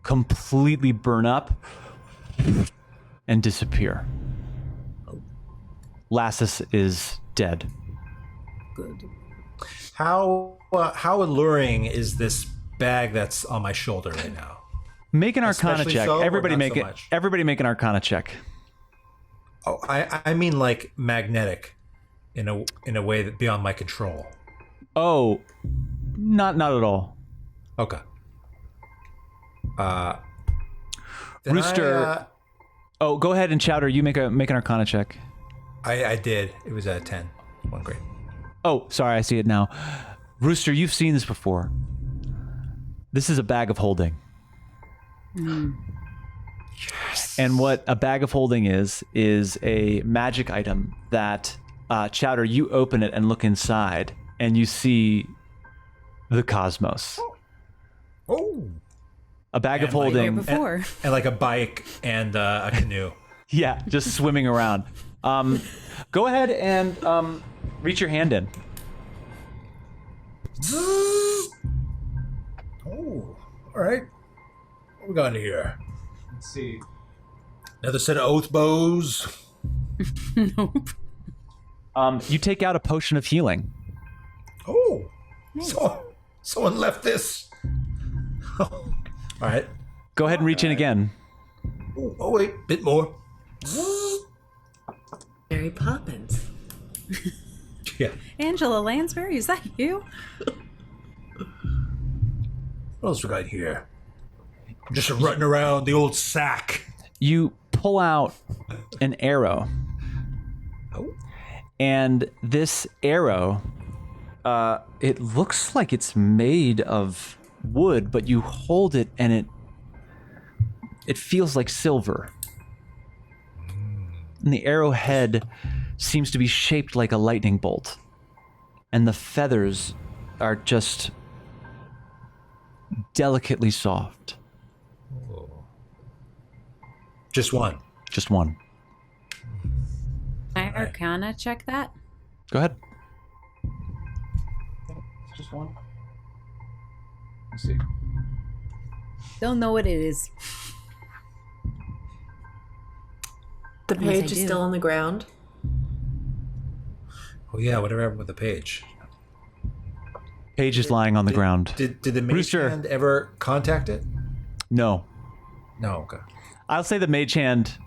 completely burn up and disappear. Lassus is dead.
Good.
How alluring is this bag that's on my shoulder right now?
Make an Arcana
Especially
check.
so, or
Everybody
not
make
so
it.
much?
Everybody make an Arcana check.
Oh, I mean like magnetic, in a way that beyond my control.
Oh, not at all.
Okay.
Rooster. Oh, go ahead and Chowder. You make an Arcana check.
I did. It was a 10. One great.
Oh, sorry, I see it now. Rooster, you've seen this before. This is a bag of holding. Yes. And what a bag of holding is a magic item that, Chowder, you open it and look inside, and you see the cosmos.
Oh.
A bag of holding.
Before.
And like a bike and a canoe.
Yeah, just swimming around. Go ahead and reach your hand in.
Oh, all right. What we got here?
Let's see.
Another set of oath bows.
Nope.
You take out a potion of healing.
Oh, someone left this. All right.
Go ahead and reach in again.
Oh, wait, bit more.
Mary Poppins.
Yeah.
Angela Lansbury, is that you?
What else we got here? Just running around the old sack.
You pull out an arrow.
Oh.
And this arrow, it looks like it's made of wood, but you hold it and it feels like silver. And the arrowhead seems to be shaped like a lightning bolt. And the feathers are just delicately soft.
Just one.
Just one.
Can I Arcana check that?
Go ahead.
Just one. Let's see.
Don't know what it is.
The
Yes, I
page is
do.
still on the ground.
Oh yeah, whatever happened with the page?
Page is lying on the ground.
Did the mage
Rooster.
hand ever contact it?
No.
No, okay.
I'll say the mage hand,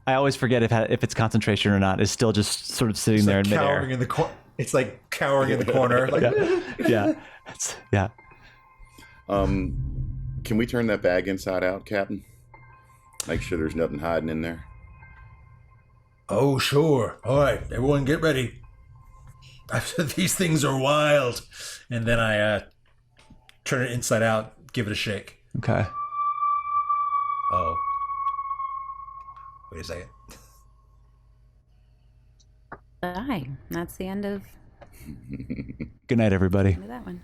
I always forget if it's concentration or not, is still just sort of sitting
It's
there
like
in midair.
cowering in the corner. It's like cowering in the corner. Like,
Yeah. Yeah.
Can we turn that bag inside out, Captain? Make sure there's nothing hiding in there.
oh, sure. All right, everyone get ready. These things are wild. And then I turn it inside out, give it a shake.
Okay.
Oh. Wait a second.
Aye, that's the end of
Good night, everybody.
that one.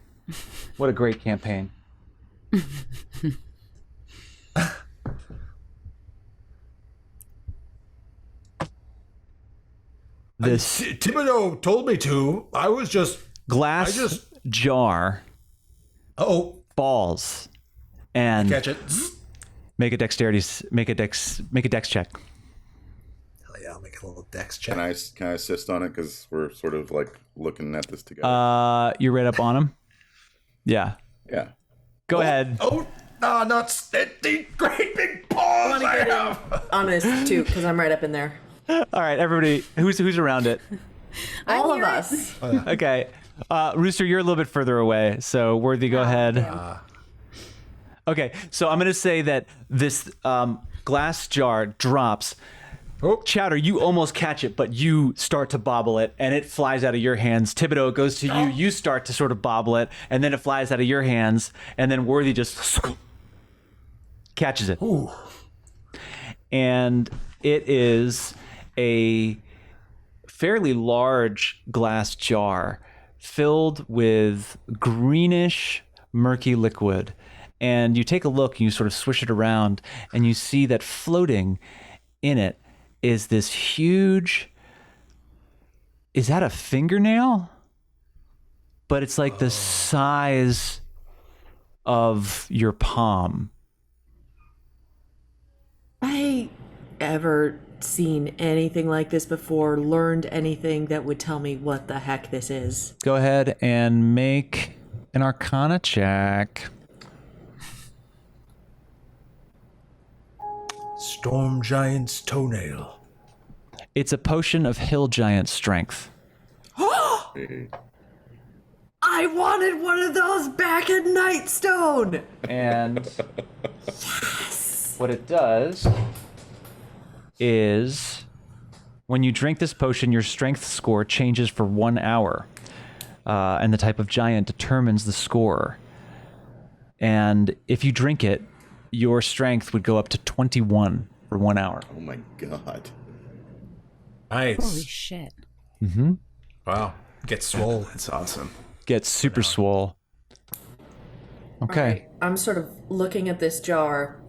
What a great campaign. This
Thibodeaux told me to. I was just...
glass jar
Oh,
falls and
catch it.
make a dex check.
Hell yeah, I'll make a little dex check.
Can I assist on it? Because we're sort of like looking at this together.
You're right up on him. Yeah.
Yeah.
Go ahead.
Oh, no, not the great big paws I have.
On this too, because I'm right up in there.
All right, everybody, who's around it?
All of us.
Okay. Rooster, you're a little bit further away, so Worthy, go ahead. Okay, so I'm going to say that this glass jar drops.
Oh.
Chowder, you almost catch it, but you start to bobble it, and it flies out of your hands. Thibodeaux, it goes to you. You start to sort of bobble it, and then it flies out of your hands, and then Worthy just catches it.
Ooh.
And it is a fairly large glass jar filled with greenish, murky liquid. And you take a look and you sort of swish it around, and you see that floating in it is this huge... Is that a fingernail? But it's like the size of your palm.
I ever seen anything like this before, learned anything that would tell me what the heck this is.
Go ahead and make an Arcana check.
Storm Giant's toenail.
It's a potion of hill giant strength.
I wanted one of those back at Nightstone!
And what it does is when you drink this potion, your strength score changes for 1 hour. And the type of giant determines the score. And if you drink it, your strength would go up to 21 for 1 hour.
Oh my god.
Holy
Nice.
shit.
Wow. Get swole.
That's awesome.
Gets super swole. Okay.
I'm sort of looking at this jar,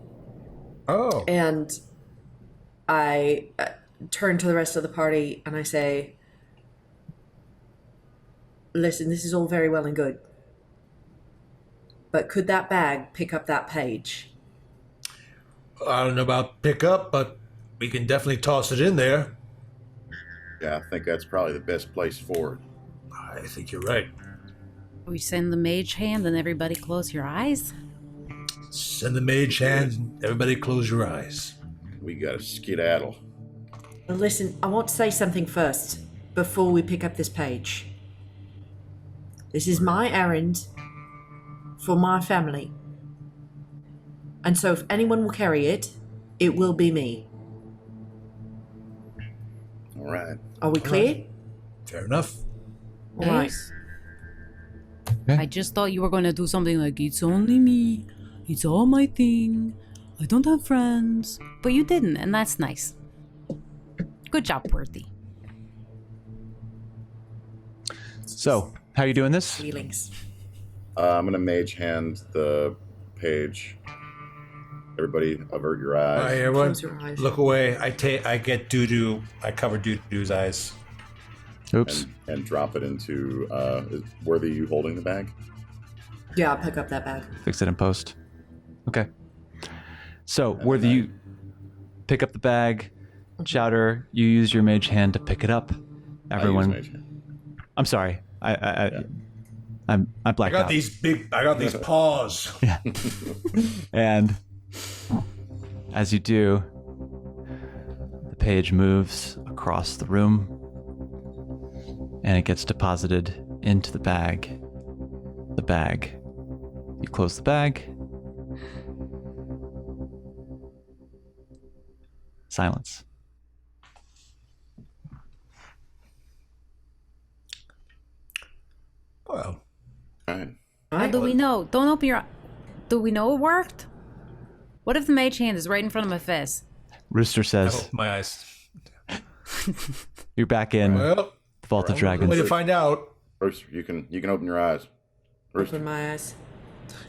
Oh.
and I turn to the rest of the party and I say, listen, this is all very well and good, but could that bag pick up that page?
I don't know about pick up, but we can definitely toss it in there.
Yeah, I think that's probably the best place for it.
I think you're right.
We send the mage hand and everybody close your eyes.
Send the mage hand and everybody close your eyes.
We gotta skedaddle.
Well, listen, I want to say something first before we pick up this page. This is my errand for my family. And so if anyone will carry it, it will be me.
All right.
Are we clear?
Fair enough.
All right.
I just thought you were going to do something like, it's only me. It's all my thing. I don't have friends. But you didn't, and that's nice. Good job, Worthy.
So, how are you doing this?
Feelings.
I'm gonna mage hand the page. Everybody, avert your eyes.
All right, everyone,
Close your eyes.
look away. I get Doo-Doo. I cover Doo-Doo's eyes.
Oops.
And drop it into. Is Worthy, you holding the bag?
Yeah, I'll pick up that bag.
Fix it in post. Okay. So, whether you pick up the bag, Chowder, you use your mage hand to pick it up. Everyone.
I use mage hand.
I'm sorry. I blacked out.
I got these paws.
Yeah. And as you do, the page moves across the room and it gets deposited into the bag. The bag. You close the bag. Silence.
Well,
All right.
How do we know? Don't open your... Do we know it worked? What if the mage hand is right in front of my face?
Rooster
I
says,
open my eyes.
you're back in
Well,
the Vault of
way
Dragons.
to find out.
Rooster, you can open your eyes. Rooster.
Open my eyes.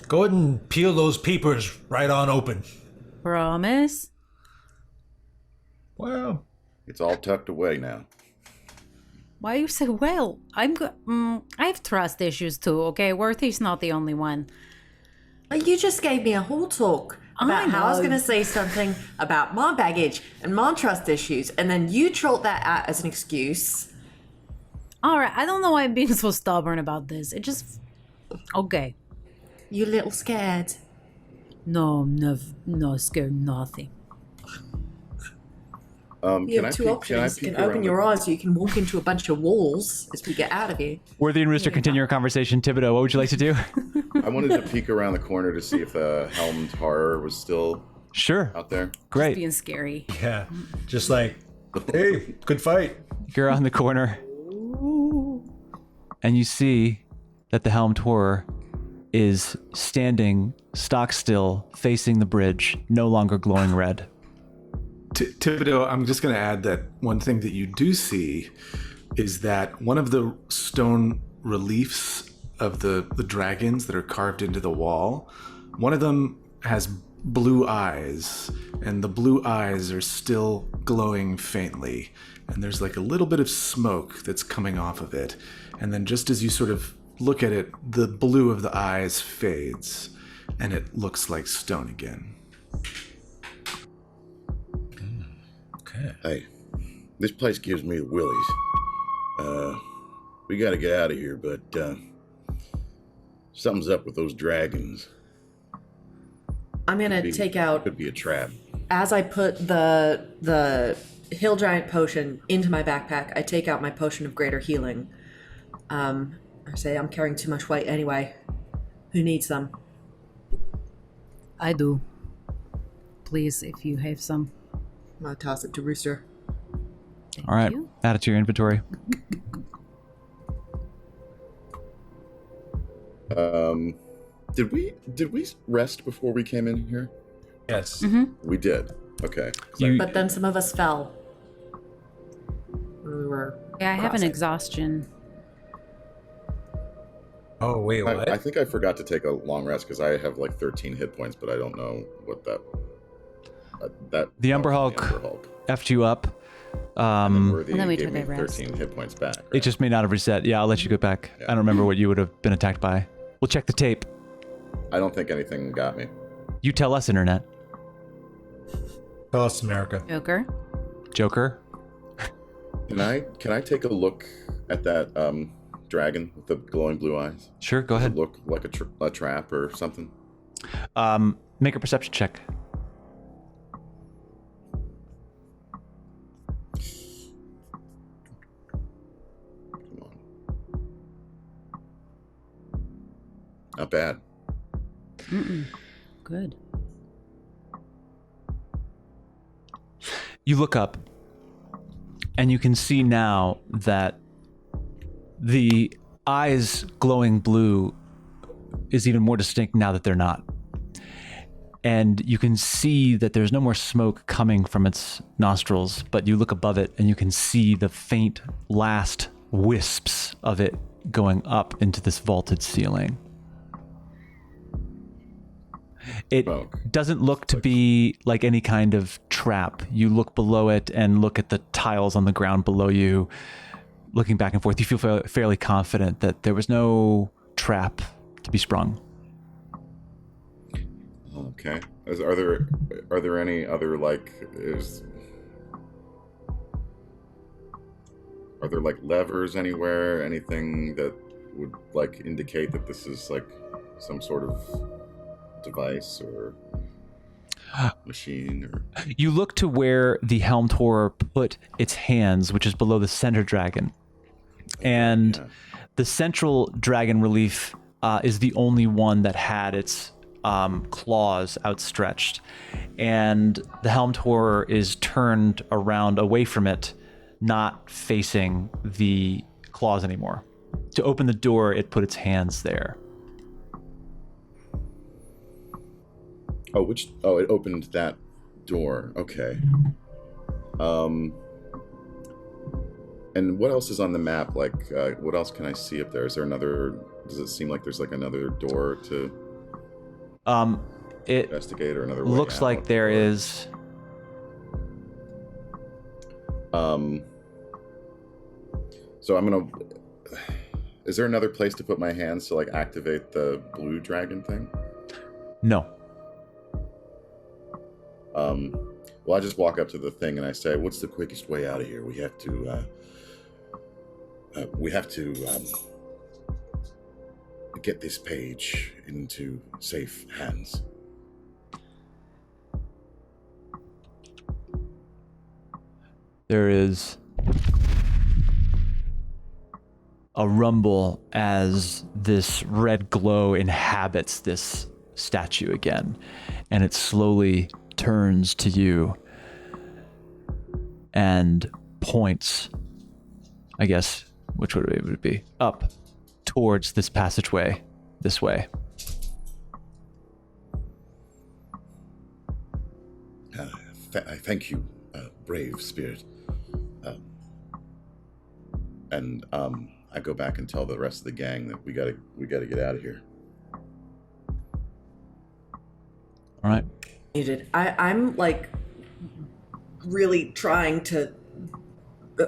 Go ahead and peel those peepers right on open.
Promise?
Well,
It's all tucked away now.
Why you say, well, I have trust issues too, okay? Worthy's not the only one.
You just gave me a whole talk about how I was
know.
going to say something about my baggage and my trust issues, and then you trolled that out as an excuse.
Alright, I don't know why I'm being so stubborn about this. It just... Okay.
You little scared.
No, I'm no scared, nothing.
You have two options. You can open your eyes, or you can walk into a bunch of walls as we get out of here.
Worthy and Rooster continue your conversation. Thibodeaux, what would you like to do?
I wanted to peek around the corner to see if the helmed horror was still
Sure.
out there.
Great.
Being scary.
yeah. Just like, hey, good fight.
You're on the corner. And you see that the helmed horror is standing stock still, facing the bridge, no longer glowing red.
Thibodeaux, I'm just going to add that one thing that you do see is that one of the stone reliefs of the dragons that are carved into the wall, one of them has blue eyes, and the blue eyes are still glowing faintly. And there's like a little bit of smoke that's coming off of it. And then just as you sort of look at it, the blue of the eyes fades, and it looks like stone again.
Hey, this place gives me the willies. We gotta get out of here, but something's up with those dragons.
I'm going to take out,
Could be a trap.
as I put the hill giant potion into my backpack, I take out my potion of greater healing. I say I'm carrying too much weight anyway. Who needs them?
I do. Please, if you have some.
I'm going to toss it to Rooster.
Thank
All right.
you.
Add it to your inventory.
Did we rest before we came in here?
Yes.
We did. Okay.
You,
But then some of us fell when we were
Yeah, I have an
crossing.
exhaustion.
Oh, wait, what?
I think I forgot to take a long rest because I have like 13 hit points, but I don't know what that.
The Umber Hulk effed you up.
Worthy
And then we
gave
took
me
a rest.
13 hit points back.
It just may not have reset. Yeah, I'll let you go back. I don't remember what you would have been attacked by. We'll check the tape.
I don't think anything got me.
You tell us, Internet.
Tell us, America.
Joker?
Joker.
Can I take a look at that dragon with the glowing blue eyes?
Sure, go ahead.
Look like a trap or something.
Make a perception check.
Come on. Not bad.
Good.
You look up, and you can see now that the eyes glowing blue is even more distinct now that they're not. And you can see that there's no more smoke coming from its nostrils, but you look above it and you can see the faint last wisps of it going up into this vaulted ceiling. It doesn't look to be like any kind of trap. You look below it and look at the tiles on the ground below you, looking back and forth. You feel fairly confident that there was no trap to be sprung.
Okay. Are there any other are there like levers anywhere? Anything that would like indicate that this is like some sort of device or machine? Or
you look to where the helmed horror put its hands, which is below the center dragon, and the central dragon relief is the only one that had its claws outstretched, and the helmed horror is turned around away from it, not facing the claws anymore. To open the door, it put its hands there.
It opened that door. Okay. And what else is on the map? Like, what else can I see up there? Is there another? Does it seem like there's like another door to investigate, or another way
looks
out?
like there is.
So I'm gonna. Is there another place to put my hands to like activate the blue dragon thing?
No.
Well, I just walk up to the thing and I say, "What's the quickest way out of here? We have to get this page into safe hands."
There is a rumble as this red glow inhabits this statue again, and it slowly turns to you and points, I guess, which would it be, up towards this passageway, this way.
I thank you, brave spirit. And I go back and tell the rest of the gang that we gotta get out of here.
All right.
I'm like really trying to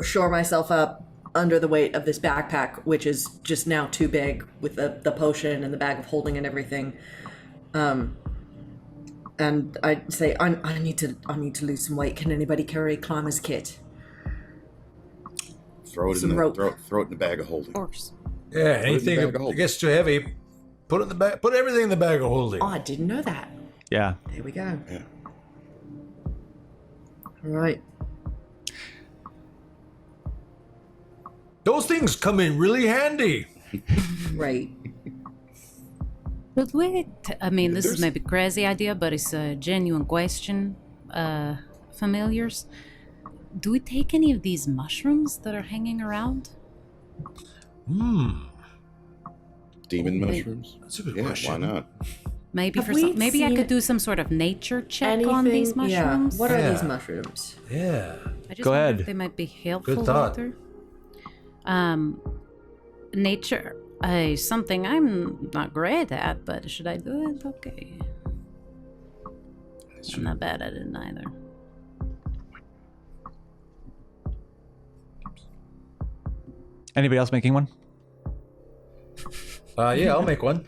shore myself up under the weight of this backpack, which is just now too big with the potion and the bag of holding and everything. And I say, I need to lose some weight. Can anybody carry a climber's kit?
Throw it in the bag of holding.
Of course.
Yeah, anything that gets too heavy, put it in the bag. Put everything in the bag of holding.
Oh, I didn't know that.
Yeah.
There we go.
Yeah.
All right.
Those things come in really handy.
Right.
But wait, I mean, this is maybe a crazy idea, but it's a genuine question. Familiars, do we take any of these mushrooms that are hanging around?
Demon mushrooms?
That's a good question.
Why not?
Maybe
Have
maybe I could do some sort of nature check on these mushrooms.
Yeah. What are these mushrooms?
Yeah.
I just
Go
wonder
ahead.
if they might be helpful
Good thought.
later. Nature is something I'm not great at, but should I do it? Okay. I'm not bad at it either.
Anybody else making one?
Yeah, I'll make one.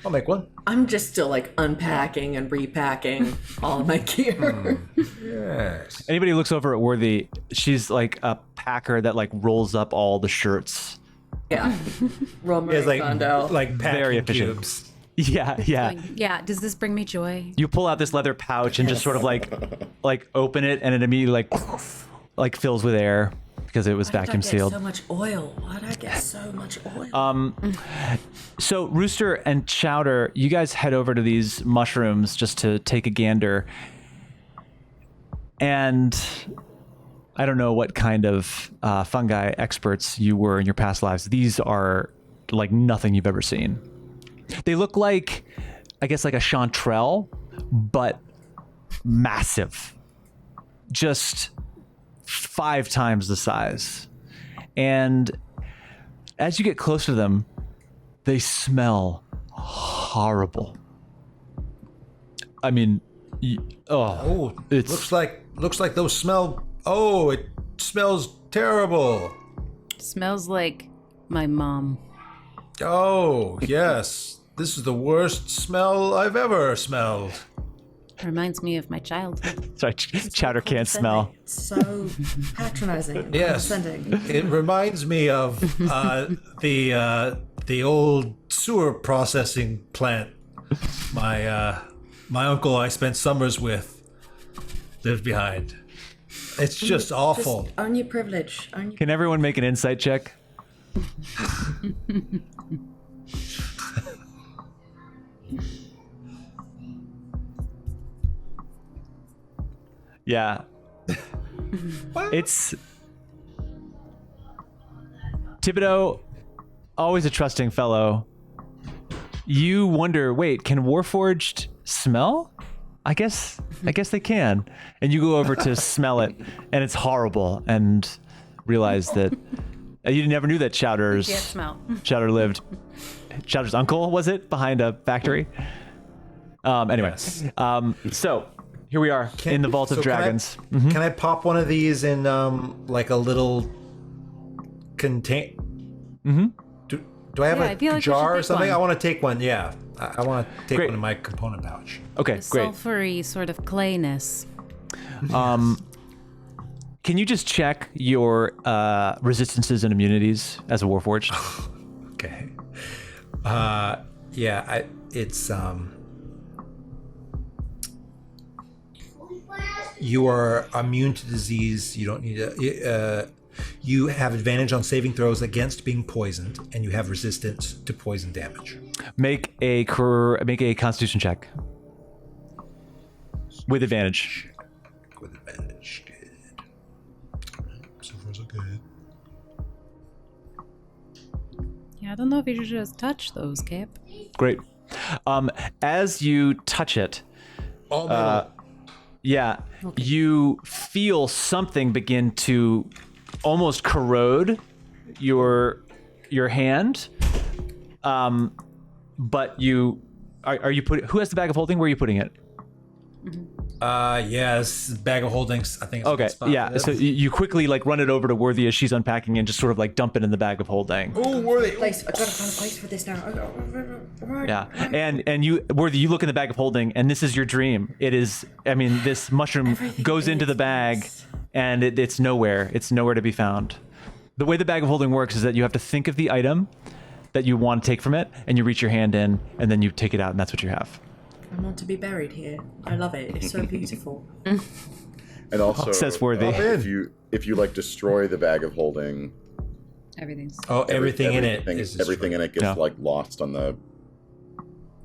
I'm just still like unpacking and repacking all of my gear.
Yes.
Anybody who looks over at Worthy, she's like a packer that like rolls up all the shirts.
Yeah. Romer
It's like
Kondo.
packing
Very efficient.
cubes.
Yeah.
Yeah, does this bring me joy?
You pull out this leather pouch and just sort of like open it, and it immediately like fills with air because it was vacuum sealed.
So much oil. Why did I get so much oil?
So Rooster and Chowder, you guys head over to these mushrooms just to take a gander. And I don't know what kind of fungi experts you were in your past lives. These are like nothing you've ever seen. They look like, I guess, like a chanterelle, but massive. Just 5 times the size. And as you get close to them, they smell horrible. I mean, it
looks like those smell. Oh, it smells terrible.
Smells like my mom.
Oh, yes. This is the worst smell I've ever smelled.
Reminds me of my childhood.
Sorry, Chowder can't smell.
So patronizing. And
Yes,
condescending.
it reminds me of the old sewer processing plant. My uncle I spent summers with lived behind. It's just awful.
Just own your privilege.
Can everyone make an insight check? Yeah. It's Thibodeaux, always a trusting fellow. You wonder, wait, can Warforged smell? I guess they can. And you go over to smell it, and it's horrible, and realize that you never knew that
Can't smell.
Chowder lived. Chowder's uncle, was it, behind a factory? Anyway, so here we are in the Vault of Dragons.
Can I pop one of these in like a little contain? Do I have
I feel like we
jar
should
or
take
something?
one.
I want to take one. Yeah, I want to take
Great.
one in my component pouch.
Okay, great.
Sulfury sort of clayness.
Can you just check your resistances and immunities as a Warforged?
Okay. It's you are immune to disease. You don't need you have advantage on saving throws against being poisoned, and you have resistance to poison damage.
Make a Constitution check with advantage.
With advantage, good. So far so good.
Yeah, I don't know if you should just touch those, Cap.
Great. As you touch it, you feel something begin to almost corrode your hand. But you are you putting? Who has the bag of holding? Where are you putting it?
Yes, bag of holdings. I think. It's a
Okay,
good spot
yeah.
for this.
So you quickly like run it over to Worthy as she's unpacking and just sort of like dump it in the bag of holding.
Oh, Worthy.
Place. I've got to find a place for this now.
Yeah, and you, Worthy, you look in the bag of holding, and this is your dream. It is. I mean, this mushroom goes into the bag, and it's nowhere. It's nowhere to be found. The way the bag of holding works is that you have to think of the item that you want to take from it, and you reach your hand in, and then you take it out, and that's what you have.
I want to be buried here. I love it. It's so beautiful.
And also,
Says Worthy.
if you like destroy the bag of holding,
Everything's.
Everything in it is
everything in it gets like lost on the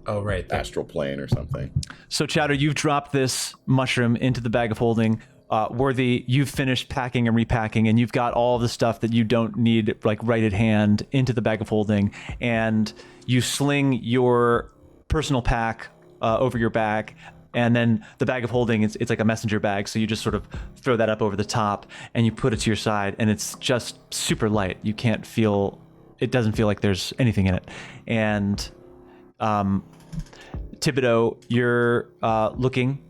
right
astral plane or something.
So, Chowder, you've dropped this mushroom into the bag of holding. Worthy, you've finished packing and repacking, and you've got all the stuff that you don't need, like right at hand, into the bag of holding, and you sling your personal pack over your back, and then the bag of holding, it's like a messenger bag, so you just sort of throw that up over the top, and you put it to your side, and it's just super light. You can't feel, it doesn't feel like there's anything in it. And Thibodeaux, you're looking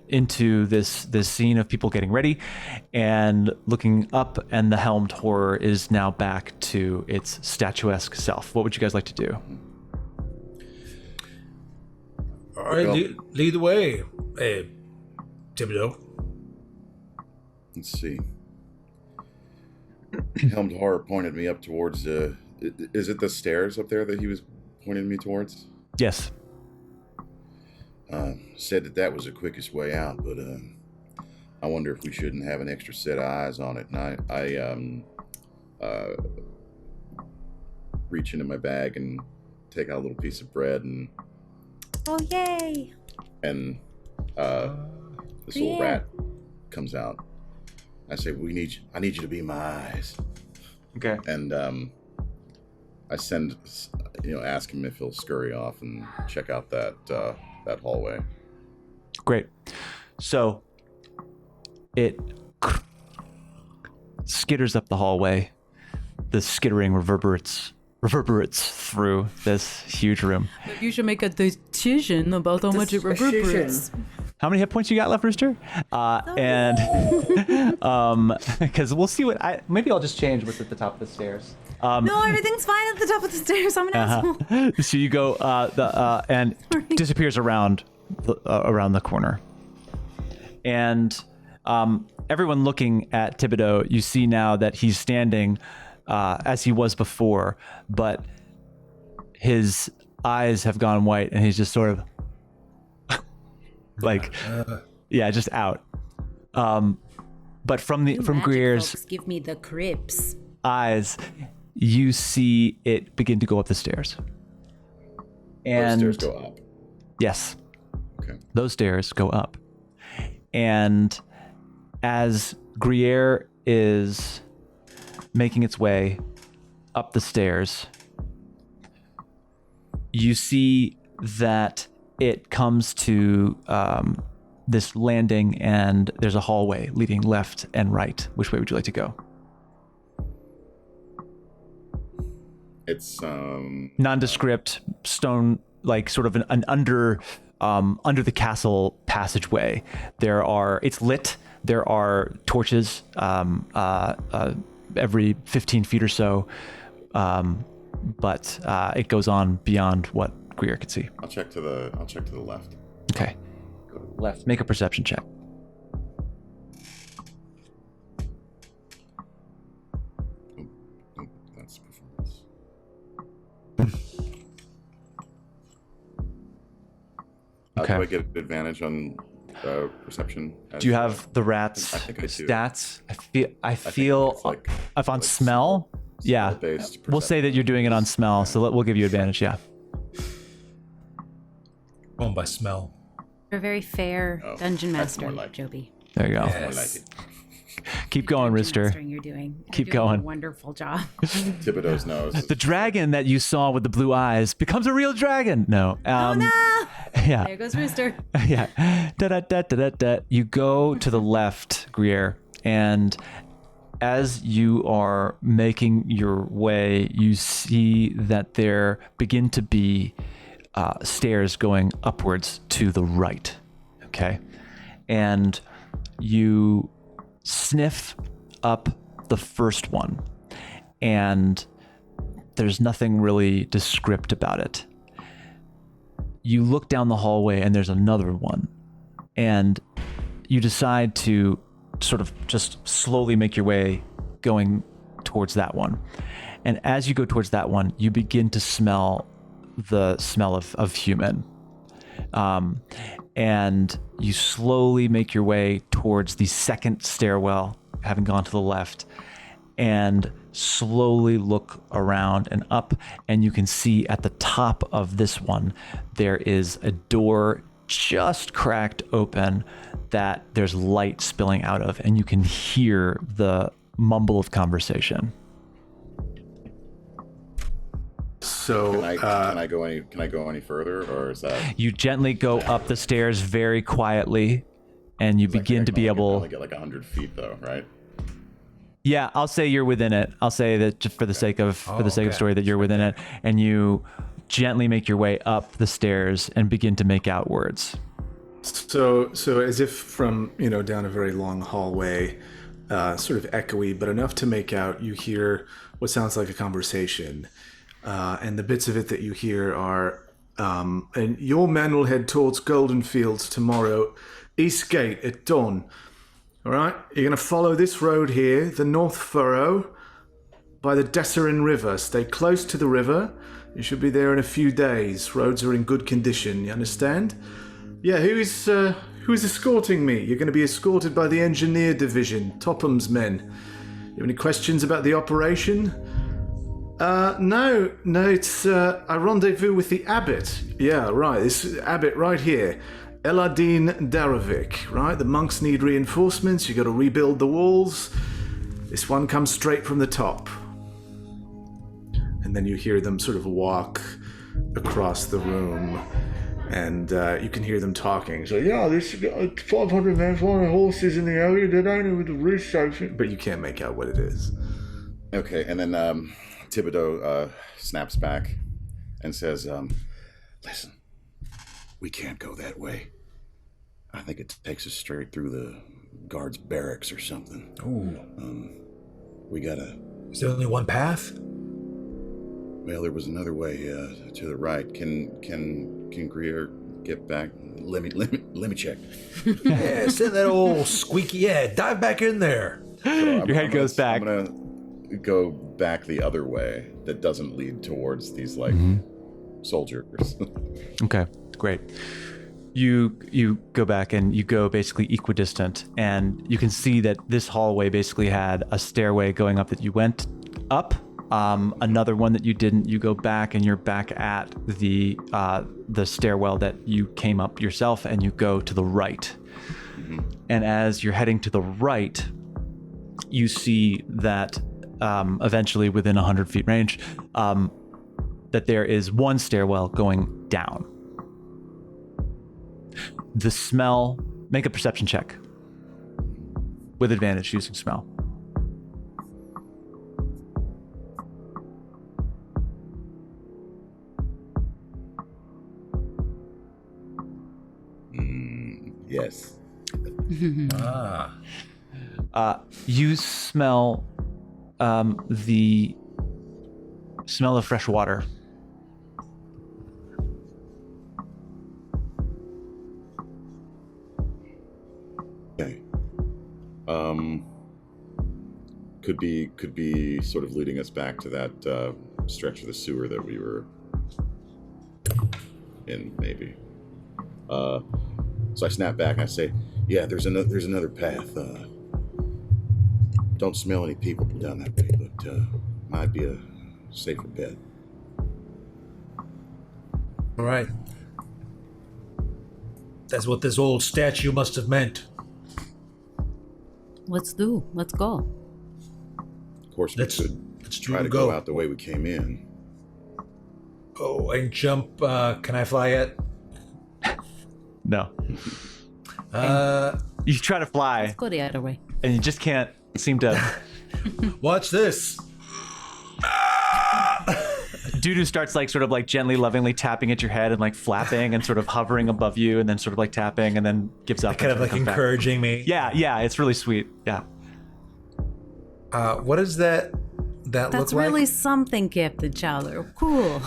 into this scene of people getting ready and looking up, and the helmed horror is now back to its statuesque self. What would you guys like to do?
All right, lead the way, hey, Thibodeaux.
Let's see. Helmed Horror pointed me up towards is it the stairs up there that he was pointing me towards?
Yes.
Said that was the quickest way out, but I wonder if we shouldn't have an extra set of eyes on it. And I reach into my bag and take out a little piece of bread, and
Oh, yay!
this little rat comes out, I say, I need you to be my eyes.
Okay.
And I send, ask him if he'll scurry off and check out that hallway.
Great. So it skitters up the hallway. The skittering reverberates through this huge room.
Maybe you should make a decision about how much it reverberates.
How many hit points you got left, Rooster? And because we'll see maybe I'll just change what's at the top of the stairs.
No, everything's fine at the top of the stairs. I'm an asshole.
So you go and disappears around the corner. And everyone looking at Thibodeaux, you see now that he's standing as he was before, but his eyes have gone white and he's just sort of like, just out. But from Grier's
give me the crips.
eyes, you see it begin to go up the stairs. And
those stairs go up.
Yes.
Okay.
Those stairs go up. And as Gruyere is making its way up the stairs, you see that it comes to this landing, and there's a hallway leading left and right. Which way would you like to go?
It's
nondescript stone, like sort of an under the castle passageway. It's lit. There are torches every 15 feet or so, but it goes on beyond what Greer could see.
I'll check to the left.
Okay. Go to the left. Make a perception check.
That's performance.
Okay.
Do I get advantage on perception?
Do you have the rat's
I think I do.
stats? I feel if on smell, yeah. We'll say that you're doing it on smell, so we'll give you advantage. Yeah.
Going by smell.
You're a very fair dungeon
that's
master,
more like it.
Joby.
There you go.
More like it.
Keep going, Rooster.
Mastering you're doing.
Keep
You're doing
going.
A wonderful job.
Thibodeaux's nose.
The dragon that you saw with the blue eyes becomes a real dragon. No.
Oh no!
Yeah.
There goes Rooster.
Yeah. Da, da, da, da, da, da. You go to the left, Gruyere, and as you are making your way, you see that there begin to be stairs going upwards to the right. Okay. And you sniff up the first one, and there's nothing really descript about it. You look down the hallway and there's another one, and you decide to sort of just slowly make your way going towards that one. And as you go towards that one, you begin to smell the smell of human. And you slowly make your way towards the second stairwell, having gone to the left, and slowly look around and up, and you can see at the top of this one, there is a door just cracked open that there's light spilling out of, and you can hear the mumble of conversation.
So
Can I go any further, or is that?
You gently go up the stairs very quietly, and you begin to be able.
Only get like 100 feet though, right?
Yeah, I'll say you're within it. I'll say that just for the sake of story that you're within it, and you gently make your way up the stairs and begin to make out words.
So as if from down a very long hallway, sort of echoey, but enough to make out, you hear what sounds like a conversation. And the bits of it that you hear are, and your men will head towards Golden Fields tomorrow, East Gate at dawn. All right, you're going to follow this road here, the North Furrow, by the Desserin River. Stay close to the river. You should be there in a few days. Roads are in good condition, you understand? Yeah, who is escorting me? You're going to be escorted by the Engineer Division, Topham's men. You have any questions about the operation? No, it's, I rendezvous with the Abbot. Yeah, right, this Abbot right here. Eladin Darovic, right? The monks need reinforcements. You got to rebuild the walls. This one comes straight from the top. And then you hear them sort of walk across the room, and you can hear them talking. So, yeah, there's 500 men, 400 horses in the area. They don't know with the research. But you can't make out what it is.
Okay, and then Thibodeaux snaps back and says, listen, we can't go that way. I think it takes us straight through the guards' barracks or something.
Ooh.
We gotta...
Is there only one path?
Well, there was another way to the right. Can Greer get back? Let me check.
Yeah, send that old squeaky. Yeah, dive back in there.
So
Your head goes back.
I'm gonna go back the other way that doesn't lead towards these soldiers.
Okay, great. You go back and you go basically equidistant, and you can see that this hallway basically had a stairway going up that you went up. Another one that you didn't. You go back and you're back at the stairwell that you came up yourself, and you go to the right. Mm-hmm. And as you're heading to the right, you see that eventually within 100 feet range, that there is one stairwell going down. The smell, make a perception check with advantage using smell.
Yes.
You smell the smell of fresh water.
Okay. Could be sort of leading us back to that stretch of the sewer that we were in, maybe. So I snap back and I say, "Yeah, there's another path. Don't smell any people down that way, but might be a safer bet."
All right. That's what this old statue must have meant.
Let's go.
Of course, let's try to go out the way we came in.
Oh, and jump. Can I fly yet?
No. You try to fly.
Let's go the other way.
And you just can't seem to.
Watch this.
Dudu starts sort of gently, lovingly tapping at your head and flapping and sort of hovering above you and then sort of tapping and then gives up.
Kind of encouraging me.
Yeah, it's really sweet. Yeah.
What does that look like?
That's really something, Captain Chowder. Cool.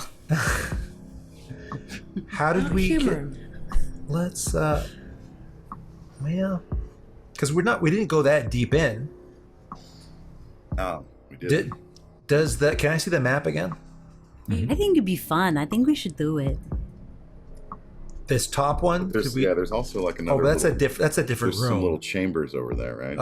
How did we get... Let's well, because we didn't go that deep in.
Oh, we did.
Does that? Can I see the map again?
I think it'd be fun. I think we should do it.
This top one.
There's also another.
Oh, that's a different room.
Some little chambers over there, right?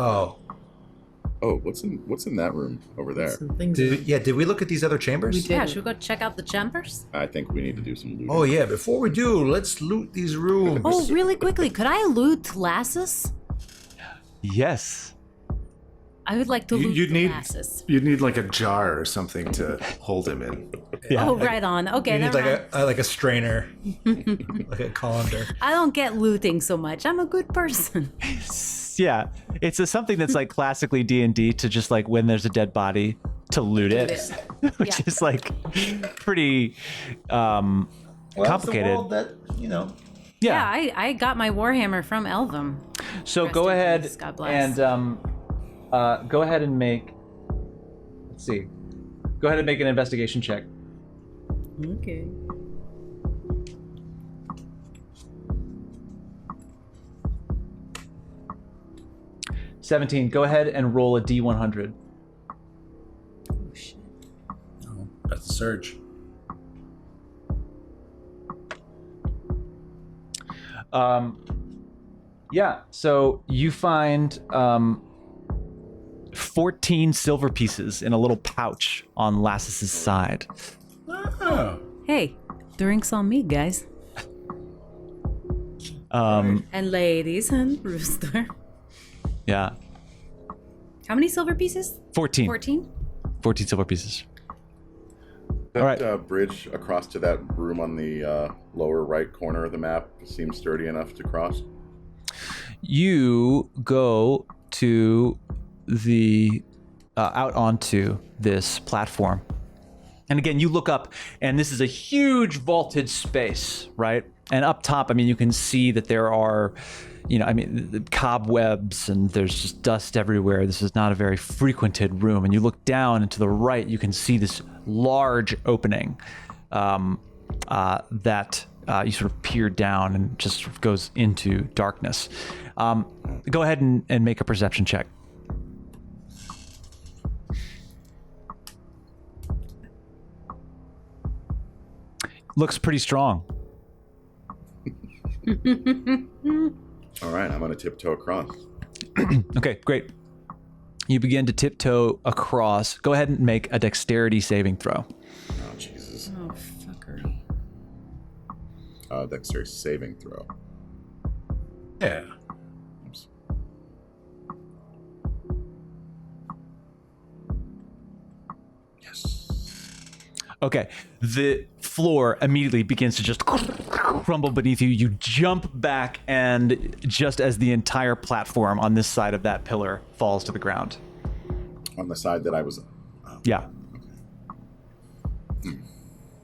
Oh, what's in that room over there?
Did we look at these other chambers?
Yeah, should we go check out the chambers?
I think we need to do some looting.
Oh yeah, before we do, let's loot these rooms.
Oh, really quickly, could I loot Lassus?
Yes.
I would like to loot Lassus.
You'd need a jar or something to hold him in.
Yeah. Oh, right on. Okay,
you need like a strainer, like a colander.
I don't get looting so much. I'm a good person.
Yeah, it's something that's classically D&D to just when there's a dead body to loot it, which is pretty complicated.
It's the world that,
Yeah, I got my Warhammer from Elvum.
So go ahead and go ahead and make. Let's see. Go ahead and make an investigation check.
Okay.
$17. Go ahead and roll a D100.
Oh shit.
Oh, that's a surge.
Yeah, so you find 14 silver pieces in a little pouch on Lassus's side.
Oh.
Hey, drinks on me, guys. And ladies and rooster.
Yeah.
How many silver pieces?
14.
14?
14 silver pieces.
That
All right.
bridge across to that room on the lower right corner of the map seems sturdy enough to cross.
You go to the out onto this platform. And again, you look up, and this is a huge vaulted space, right? And up top, I mean, you can see that there are, the cobwebs, and there's just dust everywhere. This is not a very frequented room. And you look down, and to the right, you can see this large opening that you sort of peer down and just sort of goes into darkness. Go ahead and make a perception check. Looks pretty strong.
All right, I'm going to tiptoe across.
Okay, great. You begin to tiptoe across. Go ahead and make a dexterity saving throw.
Oh, Jesus.
Oh, fucker.
Dexterity saving throw.
Yeah.
Oops. Yes.
Okay, the floor immediately begins to just crumble beneath you. You jump back, and just as the entire platform on this side of that pillar falls to the ground.
On the side that I was on. Oh.
Yeah.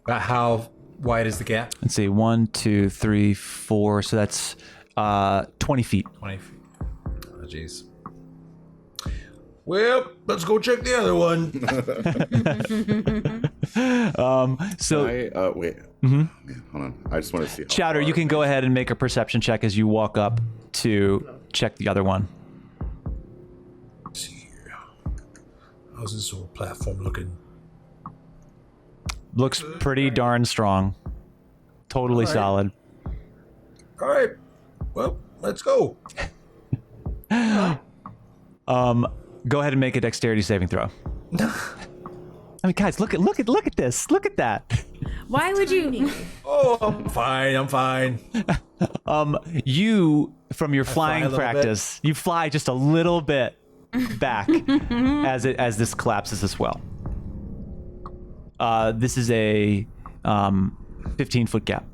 How wide is the gap?
Let's see, 1, 2, 3, 4. So that's 20 feet.
20 feet. Oh, jeez. Well, let's go check the other one.
Wait. Man, hold on. I just want to see. How
Chowder,
far
you can go ahead and make a perception check as you walk up to check the other one.
Let's see here. How's this whole platform looking?
Looks pretty darn strong. Totally solid.
All right. Well, let's go.
Go ahead and make a dexterity saving throw. I mean, guys, look at this. Look at that.
Why would you?
Oh, I'm fine.
You, from your flying
little
practice, you fly just a little bit back as this collapses as well. This is a 15-foot gap.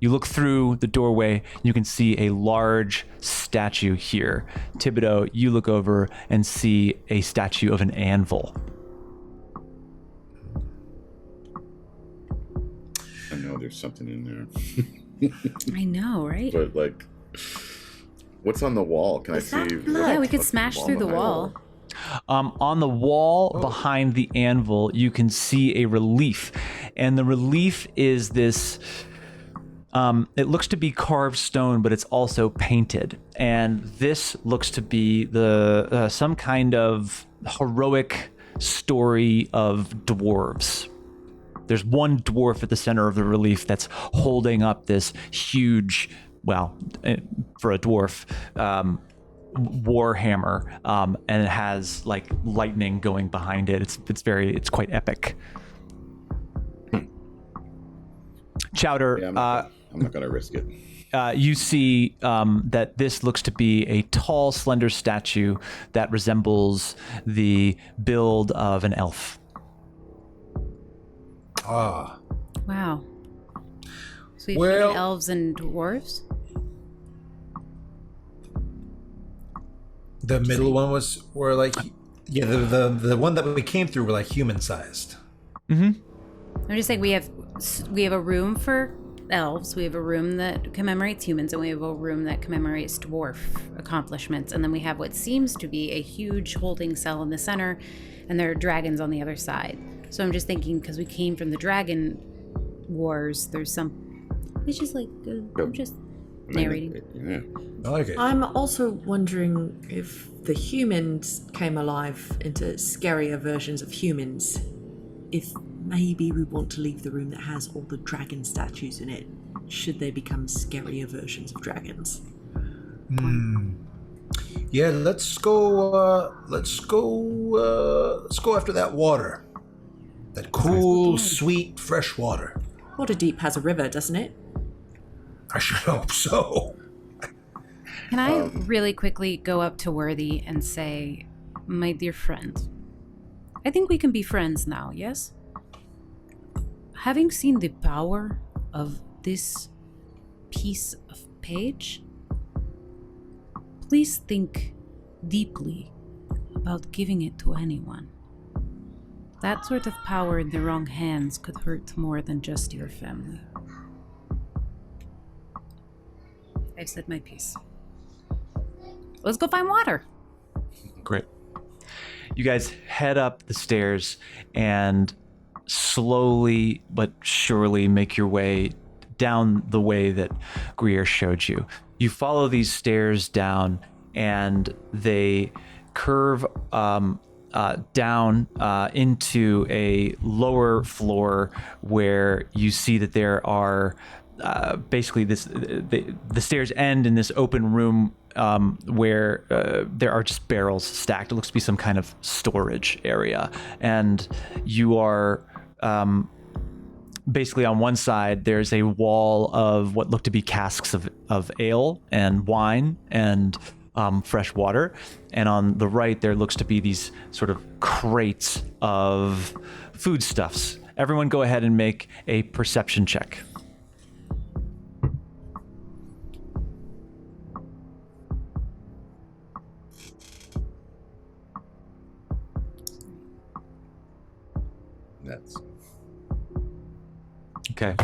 You look through the doorway, you can see a large statue here. Thibodeaux, you look over and see a statue of an anvil.
I know there's something in there.
I know, right?
But, like, what's on the wall? Can I see?
Yeah, we could smash through the wall.
On the wall behind the anvil, you can see a relief. And the relief is this... it looks to be carved stone, but it's also painted. And this looks to be the some kind of heroic story of dwarves. There's one dwarf at the center of the relief that's holding up this huge, well, for a dwarf, warhammer, and it has like lightning going behind it. It's quite epic. Chowder.
Yeah, I'm not going to risk it.
You see that this looks to be a tall, slender statue that resembles the build of an elf.
Ah.
Wow. So we've got elves and dwarves?
The middle one were like, yeah, the one that we came through were like human sized.
I'm just saying we have a room for elves, we have a room that commemorates humans, and we have a room that commemorates dwarf accomplishments, and then we have what seems to be a huge holding cell in the center, and there are dragons on the other side. So I'm just thinking, because we came from the dragon wars, there's some... It's just like, I'm just narrating.
I like it.
I'm also wondering if the humans came alive into scarier versions of humans, if maybe we want to leave the room that has all the dragon statues in it, should they become scarier versions of dragons.
Yeah, let's go after that water. That cool, sweet, fresh water.
Waterdeep has a river, doesn't it?
I should hope so.
Can I really quickly go up to Worthy and say, my dear friend, I think we can be friends now, yes? Having seen the power of this piece of page, please think deeply about giving it to anyone. That sort of power in the wrong hands could hurt more than just your family. I've said my piece. Let's go find water.
Great. You guys head up the stairs and slowly but surely make your way down the way that Greer showed you. You follow these stairs down and they curve down into a lower floor where you see that there are basically the stairs end in this open room where there are just barrels stacked. It looks to be some kind of storage area. And you are basically on one side, there's a wall of what look to be casks of ale and wine and fresh water. And on the right, there looks to be these sort of crates of foodstuffs. Everyone go ahead and make a perception check.
That's
Okay.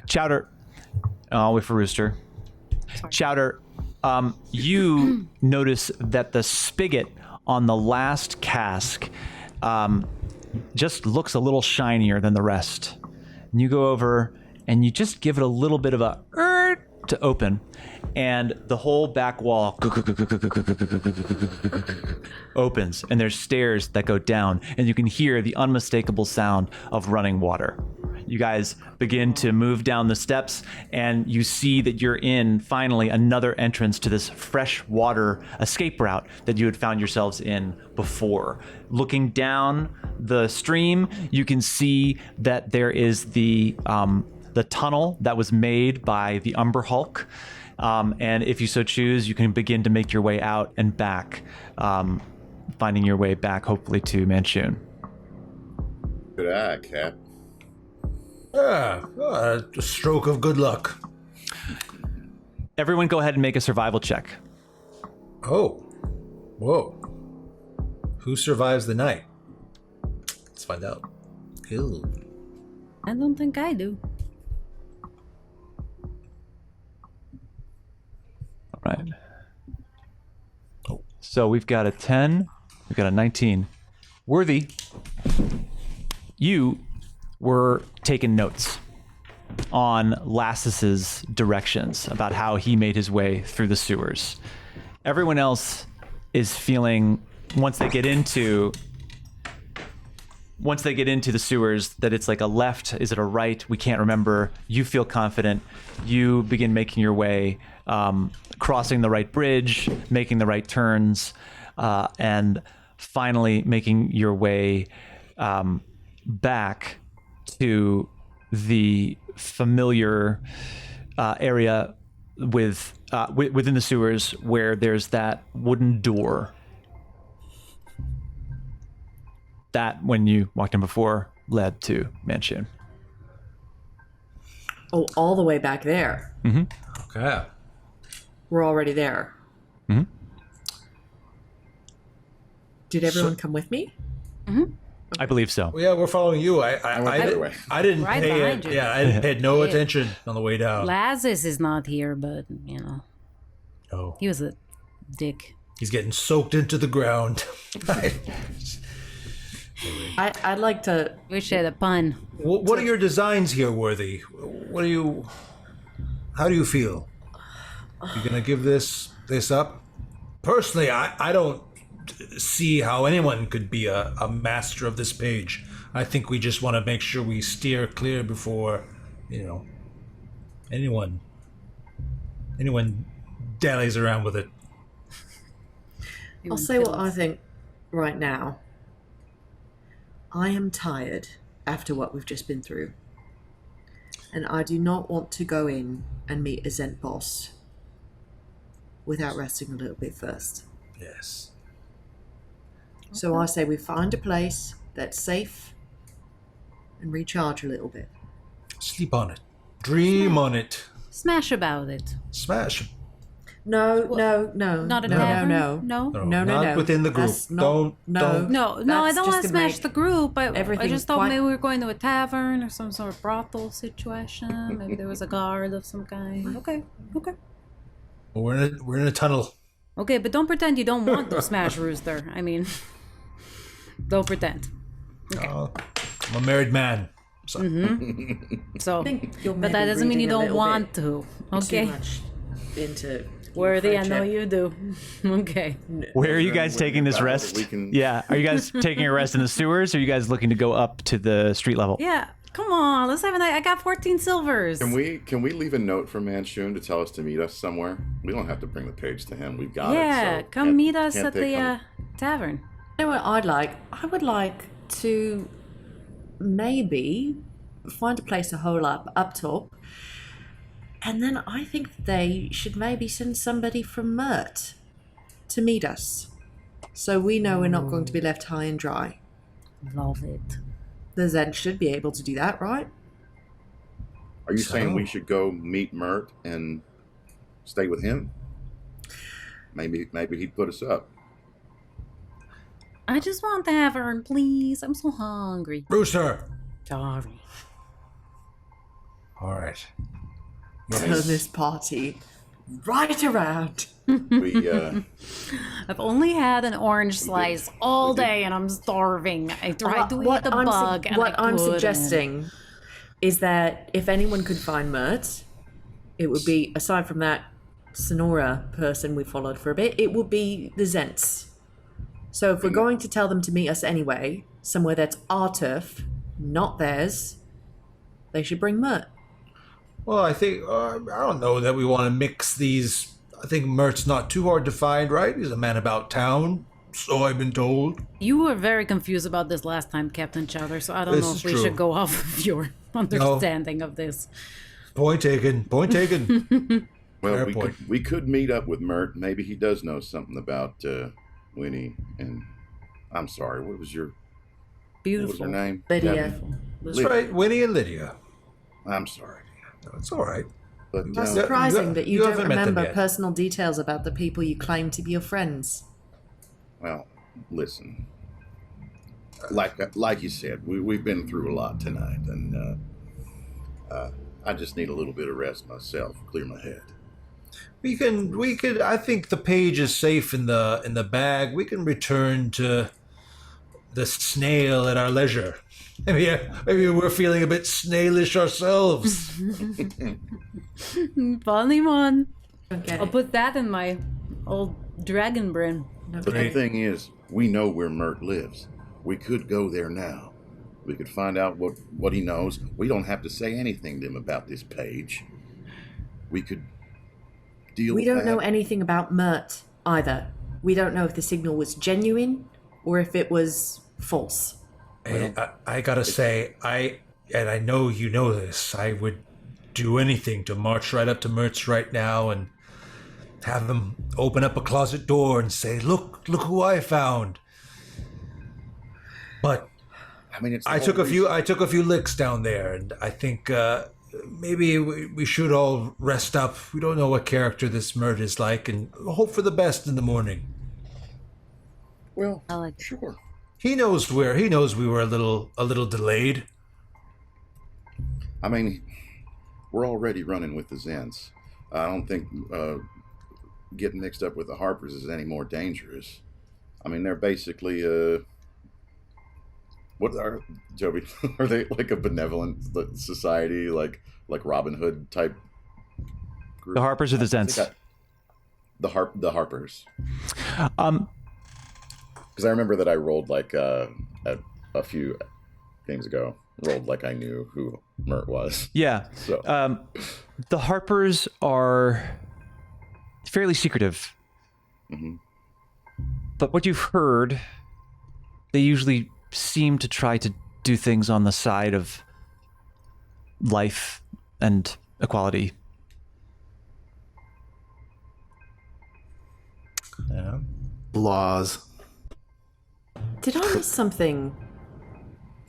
Chowder. I'll wait for Rooster. Chowder, you notice that the spigot on the last cask just looks a little shinier than the rest. And you go over and you just give it a little bit of a to open, and the whole back wall opens, and there's stairs that go down, and you can hear the unmistakable sound of running water. You guys begin to move down the steps, and you see that you're in, finally, another entrance to this fresh water escape route that you had found yourselves in before. Looking down the stream, you can see that there is the tunnel that was made by the Umber Hulk. And if you so choose, you can begin to make your way out and back, finding your way back, hopefully, to Manchun.
good eye, Cap.
A stroke of good luck.
Everyone go ahead and make a survival check.
Oh. Whoa. Who survives the night? Let's find out. Cool.
I don't think I do.
All right. So we've got a 10. We've got a 19. Worthy, you were taking notes on Lassus's directions about how he made his way through the sewers. Everyone else is feeling, once they get into the sewers, that it's like a left, is it a right? We can't remember. You feel confident. You begin making your way, crossing the right bridge, making the right turns, and finally making your way back to the familiar area within the sewers where there's that wooden door that, when you walked in before, led to Manchun.
Oh, all the way back there.
Mm-hmm.
Okay.
We're already there.
Mm-hmm.
Did everyone come with me?
Mm-hmm.
I believe so.
Well, yeah, we're following you. I didn't
Right
pay
behind
it.
you.
Yeah, I didn't pay no attention on the way down.
Lassus is not here, but, you know.
Oh.
He was a dick.
He's getting soaked into the ground.
I'd like to...
Wish I had a pun.
What are your designs here, Worthy? How do you feel? You gonna give this up? Personally, I don't see how anyone could be a master of this page. I think we just want to make sure we steer clear before, anyone dallies around with it.
I'll say what I think right now. I am tired after what we've just been through. And I do not want to go in and meet a Zent boss without resting a little bit first.
Yes.
So I say we find a place that's safe and recharge a little bit.
Sleep on it. Dream on it.
Smash about it.
Smash.
No.
Not a tavern? No.
Not within the group.
That's not-
Don't.
I don't
That's
want
just
to
gonna
smash
make
the group. I
everything
just thought
quite-
maybe we were going to a tavern or some sort of brothel situation. Maybe there was a guard of some kind. Okay.
We're in a tunnel.
Okay, but don't pretend you don't want to smash Rooster. I mean, don't pretend. Okay.
I'm a married man. So.
So,
You're
but that
maybe
doesn't mean you
reading a
don't
little
want
bit
to.
Too
Okay.
much into
Worthy, I know
friendship.
you do. Okay.
Where are you guys taking this
Battle that
rest?
we can-
Yeah, are you guys taking a rest in the sewers, or are you guys looking to go up to the street level?
Yeah. Come on. Let's have a night. I got 14 silvers.
Can we leave a note for Manchun to tell us to meet us somewhere? We don't have to bring the page to him. We've got it.
Yeah.
so
Come
can't-
meet us
can't
at
they
the
come-
tavern.
You know what I'd like? I would like to maybe find a place to hole up top, and then I think they should maybe send somebody from Mert to meet us, so we know we're not going to be left high and dry.
Love it.
The Zen should be able to do that, right?
Are you saying we should go meet Mert and stay with him? Maybe he'd put us up.
I just want tavern, please. I'm so hungry.
Rooster.
Sorry.
All right.
Turn this party right around.
We
I've only had an orange slice all day and I'm starving. I tried to eat the bug. And
What
I
I'm
couldn't.
suggesting is that if anyone could find Mert, it would be, aside from that Sonora person we followed for a bit, it would be the Zents. So if we're going to tell them to meet us anyway, somewhere that's our turf, not theirs, they should bring Mert.
Well, I think I don't know that we want to mix these. I think Mert's not too hard to find, right? He's a man about town, so I've been told.
You were very confused about this last time, Captain Chowder, so I don't
This
know
is
if we
true.
should go off of your understanding of this.
Point taken. Point taken.
well,
Fair point.
we could meet up with Mert. Maybe he does know something about Winnie and I'm sorry. What was her
Beautiful.
name?
Lydia.
That's right, Winnie and Lydia.
I'm sorry.
No, it's all right.
But
It's surprising that you don't
haven't met them
remember
yet.
personal details about the people you claim to be your friends.
well, listen. Like you said, we've been through a lot tonight, and I just need a little bit of rest myself, clear my head.
We could. I think the page is safe in the bag. We can return to the snail at our leisure. Maybe we're feeling a bit snailish ourselves.
Funny one.
Don't get
I'll
it.
put that in my old dragon brain.
But the thing is, we know where Mert lives. We could go there now. We could find out what he knows. We don't have to say anything to him about this page. We could deal
We
with
don't
that.
know anything about Mert either. We don't know if the signal was genuine or if it was false.
Hey, I gotta say, I know you know this. I would do anything to march right up to Mertz right now and have him open up a closet door and say, "Look who I found." But
I mean, it's the
I
whole
took a
reason-
few licks down there, and I think maybe we should all rest up. We don't know what character this Mert is like, and hope for the best in the morning.
Well,
I like
sure.
He knows we were a little delayed.
I mean, we're already running with the Zents. I don't think getting mixed up with the Harpers is any more dangerous. I mean, they're basically what are Joby? Are they like a benevolent society, like Robin Hood type group?
The Harpers or the Zents?
The Harpers.
Um,
Because I remember that I rolled like a few games ago. Rolled like I knew who Mert was.
yeah.
So
The Harpers are fairly secretive.
Mhm.
But what you've heard, they usually seem to try to do things on the side of life and equality.
Yeah.
Laws.
Did I miss something?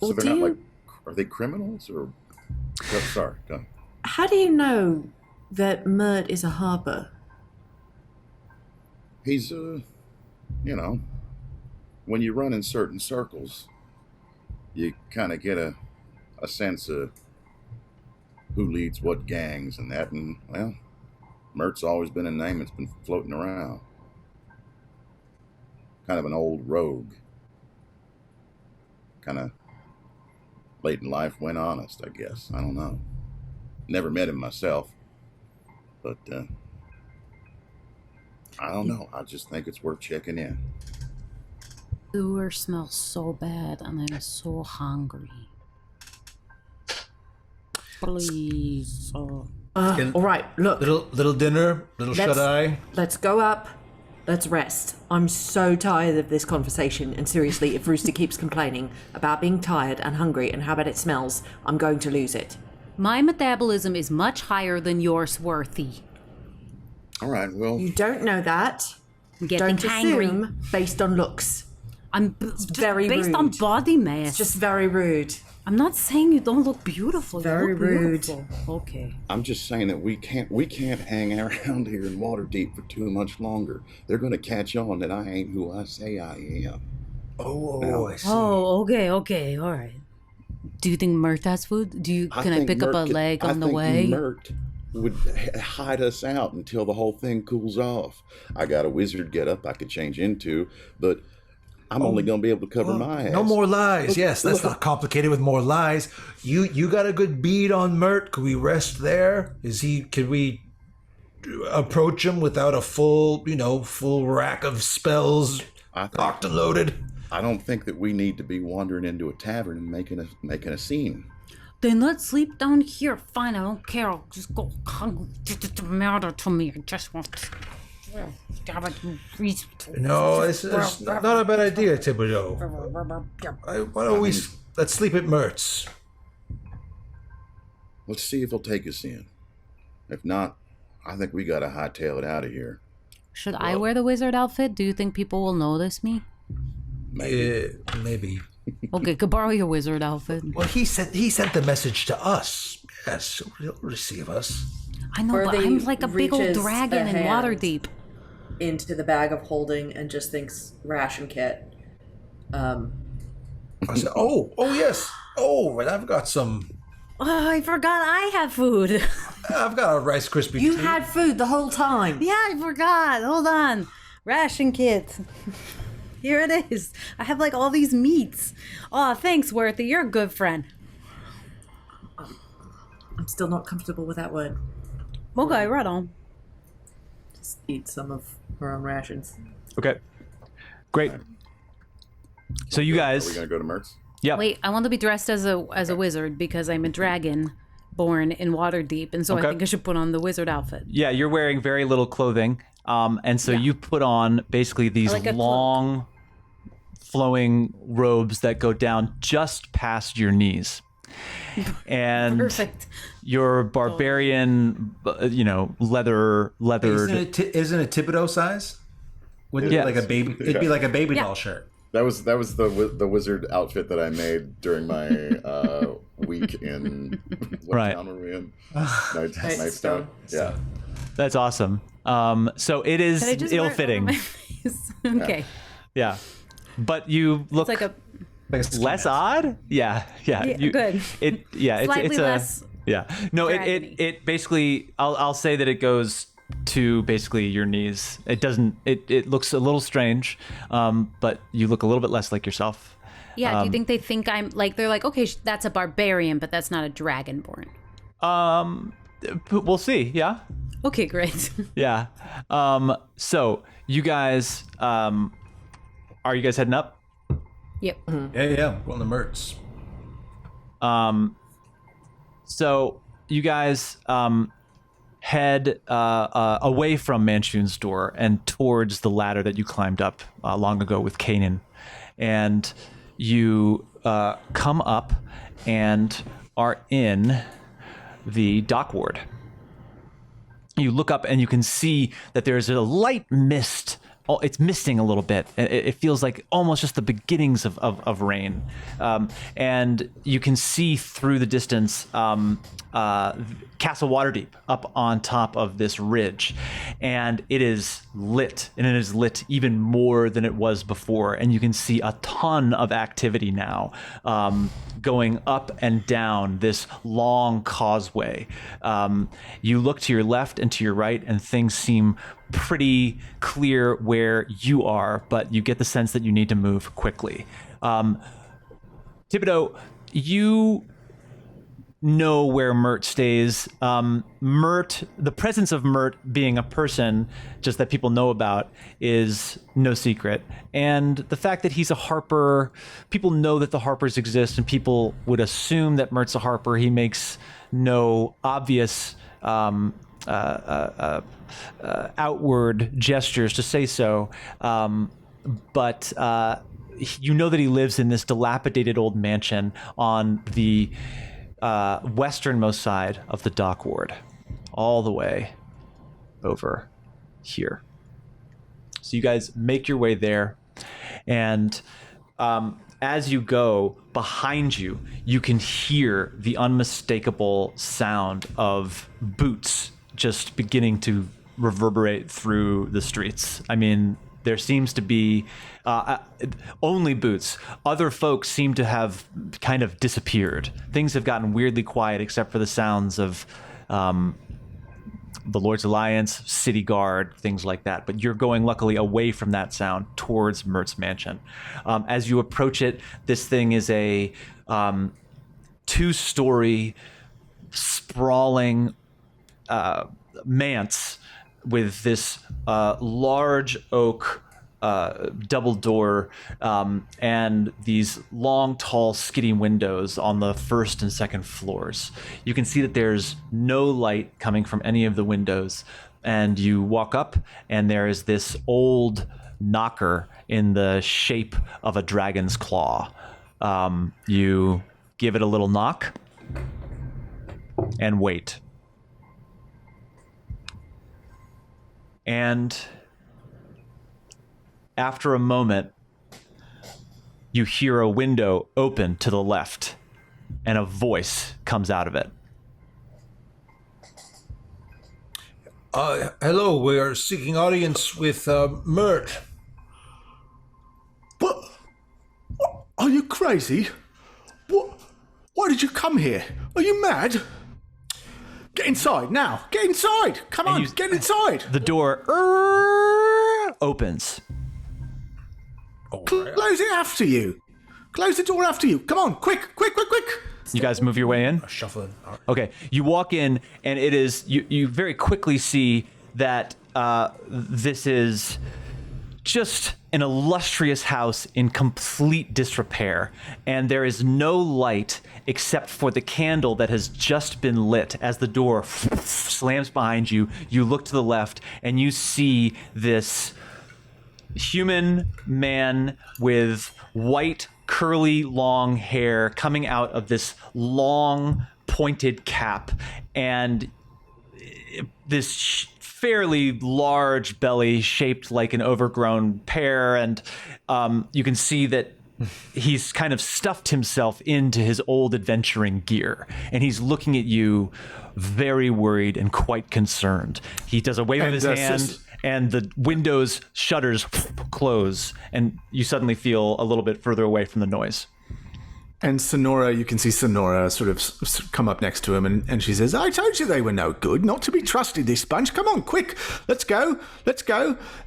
So
Or
they're
do
not
you,
like, are they criminals or? Oh, sorry, go ahead.
how do you know that Mert is a harbor?
He's when you run in certain circles, you kind of get a sense of who leads what gangs and that, and well, Mert's always been a name that's been floating around. Kind of an old rogue. Kind of late in life went honest, I guess. I don't know. Never met him myself, but I don't know. I just think it's worth checking in.
Sewer smells so bad and I'm so hungry. Please.
All right, look.
Little dinner, little
Let's-
shut-eye.
Let's go up. Let's rest. I'm so tired of this conversation. And seriously, if Rooster keeps complaining about being tired and hungry and how bad it smells, I'm going to lose it.
My metabolism is much higher than yours, Worthy.
All right, well,
You don't know that.
I'm getting
Don't
hangry.
assume based on looks.
I'm just
very
based on
rude.
body mass.
It's just very rude.
I'm not saying you don't look beautiful. You
Very
look
rude.
beautiful. Okay.
I'm just saying that we can't hang around here in Waterdeep for too much longer. They're going to catch on that I ain't who I say I am.
Oh, I see.
Oh, okay, all right. Do you think Mert has food? Can I
think
pick up
Mert
a leg on the way?
I think Mert would hide us out until the whole thing cools off. I got a wizard getup I could change into, but I'm only going to be able to cover my ass.
No more lies. Yes, that's not complicated with more lies. You got a good bead on Mert. Could we rest there? Could we approach him without a full rack of spells locked and loaded?
I don't think that we need to be wandering into a tavern and making a scene.
Then let's sleep down here. Fine, I don't care. I'll just go. It doesn't matter to me. I just want to.
No, it's not a bad idea, Thibodeaux. Why don't let's sleep at Mert's?
Let's see if he'll take us in. If not, I think we got to hightail it out of here.
Should I wear the wizard outfit? Do you think people will notice me?
Maybe.
Okay, could borrow your wizard outfit.
Well, he sent the message to us. Yes, so he'll receive us.
I know, but
Worthy
I'm like a big old
reaches
dragon
a
in
hand
Waterdeep.
into the bag of holding and just thinks ration kit.
I said, oh yes. Oh, and I've got some.
Oh, I forgot I have food.
I've got a Rice Krispie
You
treat.
had food the whole time.
Yeah, I forgot. Hold on. Ration kit. Here it is. I have like all these meats. Oh, thanks, Worthy. You're a good friend.
I'm still not comfortable with that word.
Okay, right on.
Just eat some of her own rations.
Okay. Great. So you
Are we
guys,
going to go to Mert's?
yeah.
Wait, I want to be dressed as a wizard because I'm a dragon born in Waterdeep, and so
Okay.
I think I should put on the wizard outfit.
Yeah, you're wearing very little clothing. And so you put on basically these
Like a cloak.
long flowing robes that go down just past your knees. And
Perfect.
your barbarian, leathered.
Isn't it Thibodeaux size? Wouldn't it
Yeah.
be like a baby? It'd be like a baby doll shirt.
That was the wizard outfit that I made during my week in what
Right.
town were we in? Nightstone. Yeah.
That's awesome. So it is
Can I just wear it over
ill-fitting.
my face? Okay.
Yeah. But you look
It's like a
less odd. Yeah.
Yeah, good. Slightly
It's
less
yeah. No,
dragony.
it basically I'll say that it goes to basically your knees. It doesn't it looks a little strange, but you look a little bit less like yourself.
Yeah, do you think they think I'm like they're like, okay, that's a barbarian, but that's not a dragonborn.
We'll see. Yeah.
Okay, great.
Yeah. So you guys are you guys heading up?
Yep.
Yeah. Going to Mert's.
So you guys head away from Manchun's door and towards the ladder that you climbed up long ago with Kanan. And you come up and are in the dock ward. You look up and you can see that there's a light mist. Oh, it's misting a little bit. It feels like almost just the beginnings of rain. And you can see through the distance Castle Waterdeep up on top of this ridge. And it is lit. And it is lit even more than it was before. And you can see a ton of activity now going up and down this long causeway. You look to your left and to your right, and things seem pretty clear where you are, but you get the sense that you need to move quickly. Thibodeaux, you know where Mert stays. Mert, the presence of Mert being a person just that people know about is no secret. And the fact that he's a harper, people know that the harpers exist, and people would assume that Mert's a harper. He makes no obvious outward gestures to say so, but you know that he lives in this dilapidated old mansion on the westernmost side of the dock ward, all the way over here. So you guys make your way there, and as you go, behind you, you can hear the unmistakable sound of boots just beginning to reverberate through the streets. I mean, there seems to be only boots. Other folks seem to have kind of disappeared. Things have gotten weirdly quiet except for the sounds of the Lord's Alliance, City Guard, things like that. But you're going, luckily, away from that sound towards Mert's mansion. As you approach it, this thing is a 2-story, sprawling manse with this large oak double door and these long, tall, skinny windows on the first and second floors. You can see that there's no light coming from any of the windows, and you walk up and there is this old knocker in the shape of a dragon's claw. You give it a little knock and wait. And after a moment, you hear a window open to the left, and a voice comes out of it.
Hello, we are seeking audience with Mert.
What? Are you crazy? What? Why did you come here? Are you mad? Get inside now! Get inside! Come on, get inside!
The door opens.
Close it after you. Close the door after you. Come on, quick!
You guys move your way in?
Shuffling.
Okay, you walk in, and it is you very quickly see that this is just an illustrious house in complete disrepair, and there is no light except for the candle that has just been lit. As the door slams behind you, you look to the left, and you see this human man with white, curly, long hair coming out of this long, pointed cap, and this fairly large belly shaped like an overgrown pear, and you can see that he's kind of stuffed himself into his old adventuring gear, and he's looking at you very worried and quite concerned. He does a wave of his hand, and the windows shutters close, and you suddenly feel a little bit further away from the noise.
And Sonora, you can see Sonora sort of come up next to him, and she says, I told you they were no good, not to be trusted, this bunch. Come on, quick, let's go.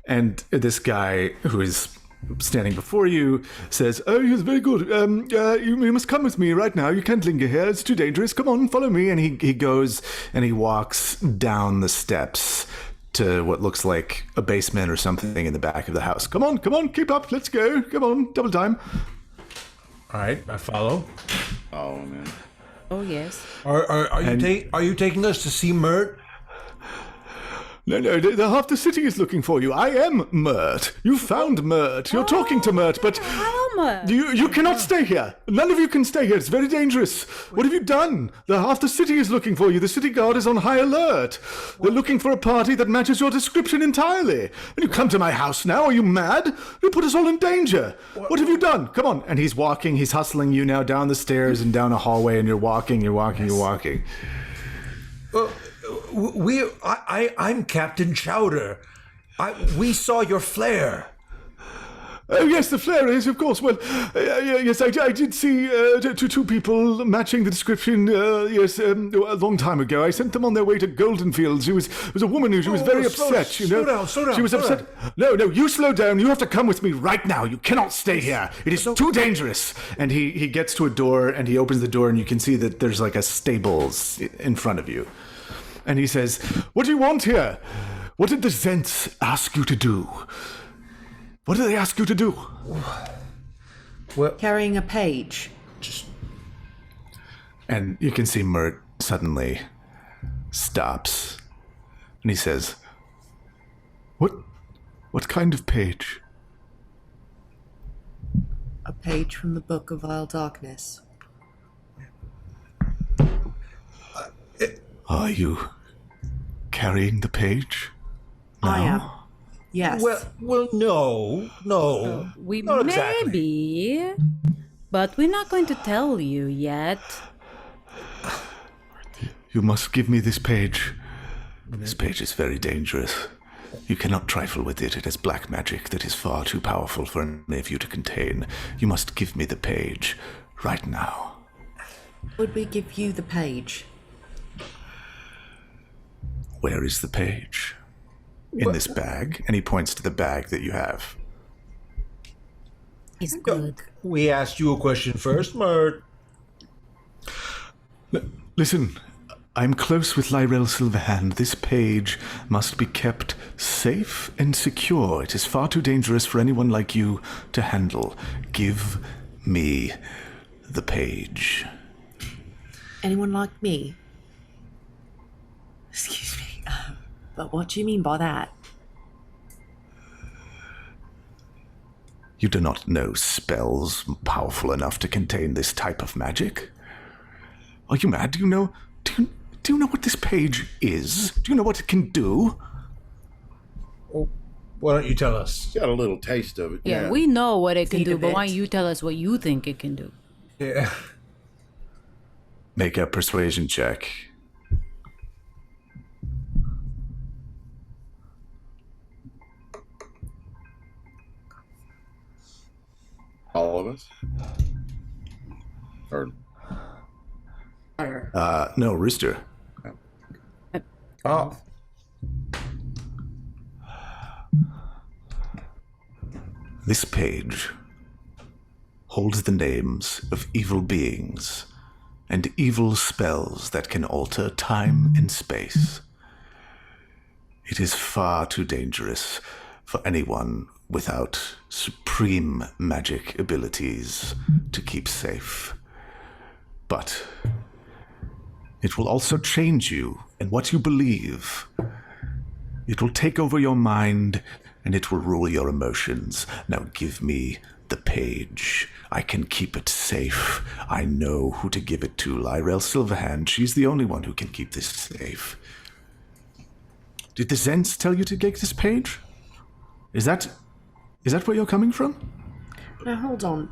And this guy who is standing before you says, oh, yes, very good. You must come with me right now. You can't linger here. It's too dangerous. Come on, follow me. And he goes and he walks down the steps to what looks like a basement or something in the back of the house. Come on, keep up. Let's go. Come on, double time.
All right, I follow.
Oh man.
Oh yes.
Are you taking us to see Mert?
No, half the city is looking for you. I am Mert. You found Mert. You're talking to Mert, but...
Hello,
come.
You cannot stay here. None of you can stay here. It's very dangerous. What have you done? Half the city is looking for you. The city guard is on high alert. They're looking for a party that matches your description entirely. And you come to my house now? Are you mad? You put us all in danger. What have you done? Come on. And he's walking. He's hustling you now down the stairs and down a hallway, and you're walking.
I'm Captain Chowder. We saw your flare.
Oh, yes, the flare is, of course. Well, yes, I did see two people matching the description, a long time ago. I sent them on their way to Goldenfields. It was a woman who was very upset, you know.
Slow down.
She was upset. No, you slow down. You have to come with me right now. You cannot stay here. It is too dangerous. And he gets to a door, and he opens the door, and you can see that there's like a stables in front of you. And he says, "What do you want here? What did the Zents ask you to do? What did they ask you to do?"
Well, carrying a page.
And you can see Mert suddenly stops. And he says, What kind of page?
A page from the Book of Vile Darkness.
Are you carrying the page? No?
I am. Yes.
Well, no.
We
not
may
exactly.
be, but we're not going to tell you yet.
You must give me this page. This page is very dangerous. You cannot trifle with it. It has black magic that is far too powerful for any of you to contain. You must give me the page right now.
Would we give you the page?
Where is the page? In this bag. And he points to the bag that you have.
He's good.
We asked you a question first, Mert.
Listen, I'm close with Lyrel Silverhand. This page must be kept safe and secure. It is far too dangerous for anyone like you to handle. Give me the page.
Anyone like me? Excuse me. But what do you mean by that?
You do not know spells powerful enough to contain this type of magic? Are you mad? Do you know what this page is? Do you know what it can do?
Well, why don't you tell us?
Got a little taste of it.
Yeah, we know what it can do, but why don't you tell us what you think it can do?
Yeah.
Make a persuasion check.
All of us? Or...
No, Rooster.
Oh.
This page holds the names of evil beings and evil spells that can alter time and space. It is far too dangerous for anyone without supreme magic abilities to keep safe. But it will also change you and what you believe. It will take over your mind and it will rule your emotions. Now give me the page. I can keep it safe. I know who to give it to. Lyrel Silverhand. She's the only one who can keep this safe. Did the Zents tell you to get this page? Is that where you're coming from?
Now hold on.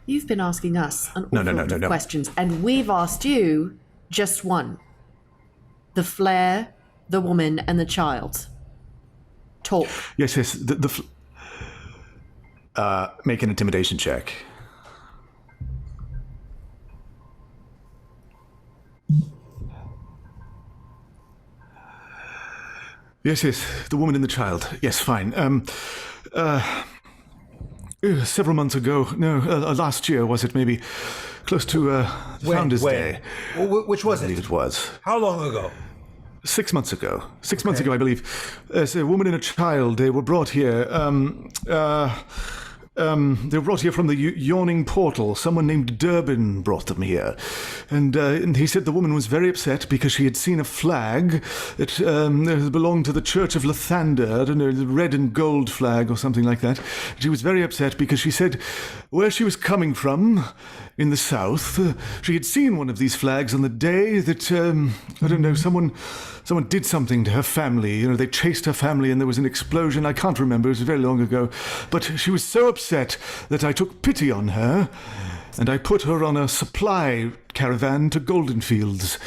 You've been asking us an
No.
awful lot of questions, and we've asked you just one. The flare, the woman, and the child. Talk.
Yes. Make an intimidation check. Yes, the woman and the child. Yes, fine. Several months ago, last year, was it maybe close to Founders Day?
Which was
I believe it was.
How long ago?
6 months ago. 6 months ago, I believe. A woman and a child, they were brought here. They were brought here from the yawning portal. Someone named Durbin brought them here. And he said the woman was very upset because she had seen a flag that belonged to the Church of Lathander. I don't know, the red and gold flag or something like that. She was very upset because she said where she was coming from in the south, she had seen one of these flags on the day that, I don't know, someone did something to her family. You know, they chased her family and there was an explosion. I can't remember. It was very long ago. But she was so upset that I took pity on her and I put her on a supply caravan to Goldenfields.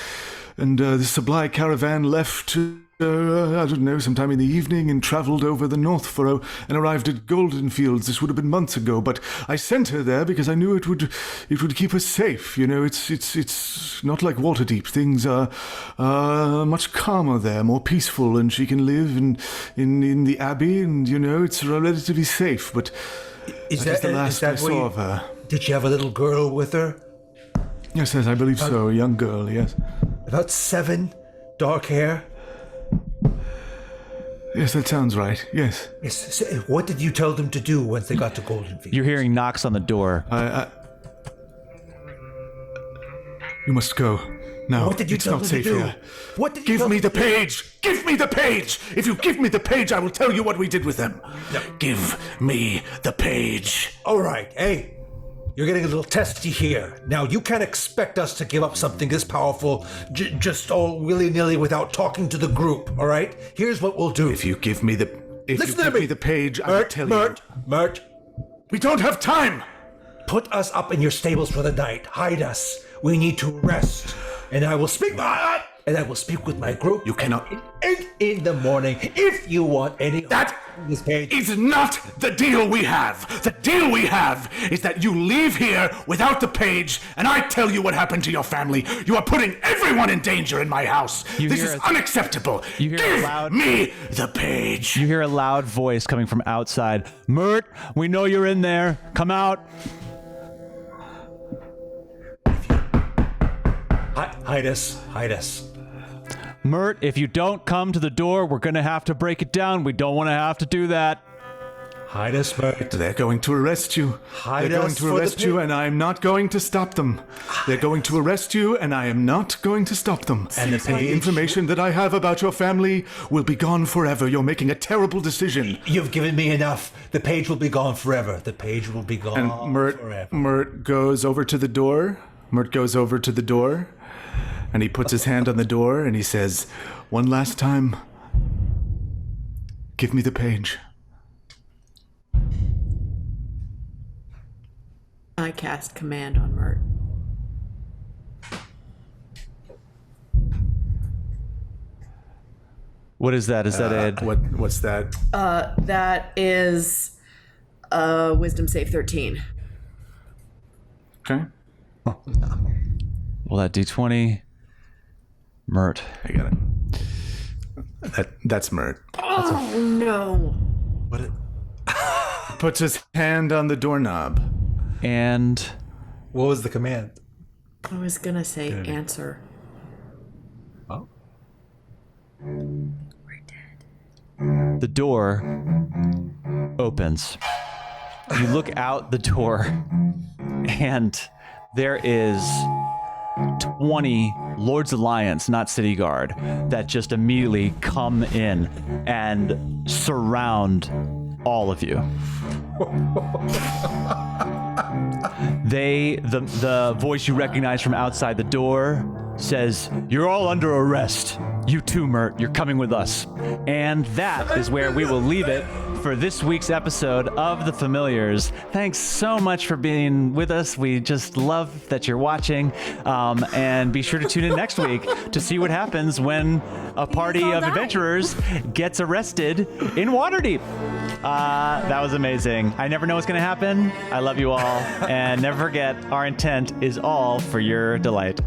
And the supply caravan left, I don't know, sometime in the evening and travelled over the North Furrow and arrived at Goldenfields. This would have been months ago, but I sent her there because I knew it would keep her safe. You know, it's not like Waterdeep. Things are much calmer there, more peaceful, and she can live in the Abbey, and you know, it's relatively safe. But
is
that
that
the last I saw of her?
Did she have a little girl with her?
Yes, I believe so. A young girl, yes.
About 7, dark hair.
Yes, that sounds right. Yes.
Yes. So what did you tell them to do once they got to Goldenfield?
You're hearing knocks on the door.
You must go. No,
what did you tell them to do?
Here.
What did you
Give me the page! Give me the page! If you give me the page, I will tell you what we did with them. No. Give me the page.
All right. Hey, you're getting a little testy here. Now, you can't expect us to give up something this powerful just all willy-nilly without talking to the group, all right? Here's what we'll do.
If you give me the page, I will tell you.
Mert,
we don't have time!
Put us up in your stables for the night. Hide us. We need to rest. And I will speak with my group.
You cannot.
In the morning, if you want any.
That
this page
is not the deal we have. The deal we have is that you leave here without the page, and I tell you what happened to your family. You are putting everyone in danger in my house. This is unacceptable. Give me the page.
You hear a loud voice coming from outside. Mert, we know you're in there. Come out.
Hide us.
Mert, if you don't come to the door, we're going to have to break it down. We don't want to have to do that.
Hide us, Mert.
They're going to arrest you. They're going to arrest you, and I am not going to stop them. They're going to arrest you, and I am not going to stop them. And the information that I have about your family will be gone forever. You're making a terrible decision.
You've given me enough. The page will be gone forever. The page will be gone forever.
Mert goes over to the door. And he puts his hand on the door and he says, one last time, give me the page.
I cast command on Mert.
What is that? Is that a...
What's that?
That is Wisdom save 13.
Okay.
Well, that D20... Mert.
I got it. That's Mert.
Oh, no.
What?
Puts his hand on the doorknob.
And...
What was the command?
I was going to say answer.
Oh.
We're dead.
The door opens. You look out the door, and there is 20 Lords Alliance, not City Guard, that just immediately come in and surround all of you. The voice you recognize from outside the door says, "You're all under arrest. You too, Mert. You're coming with us." And that is where we will leave it for this week's episode of The Familiars. Thanks so much for being with us. We just love that you're watching. And be sure to tune in next week to see what happens when a party of adventurers gets arrested in Waterdeep. That was amazing. I never know what's going to happen. I love you all. And never forget, our intent is all for your delight.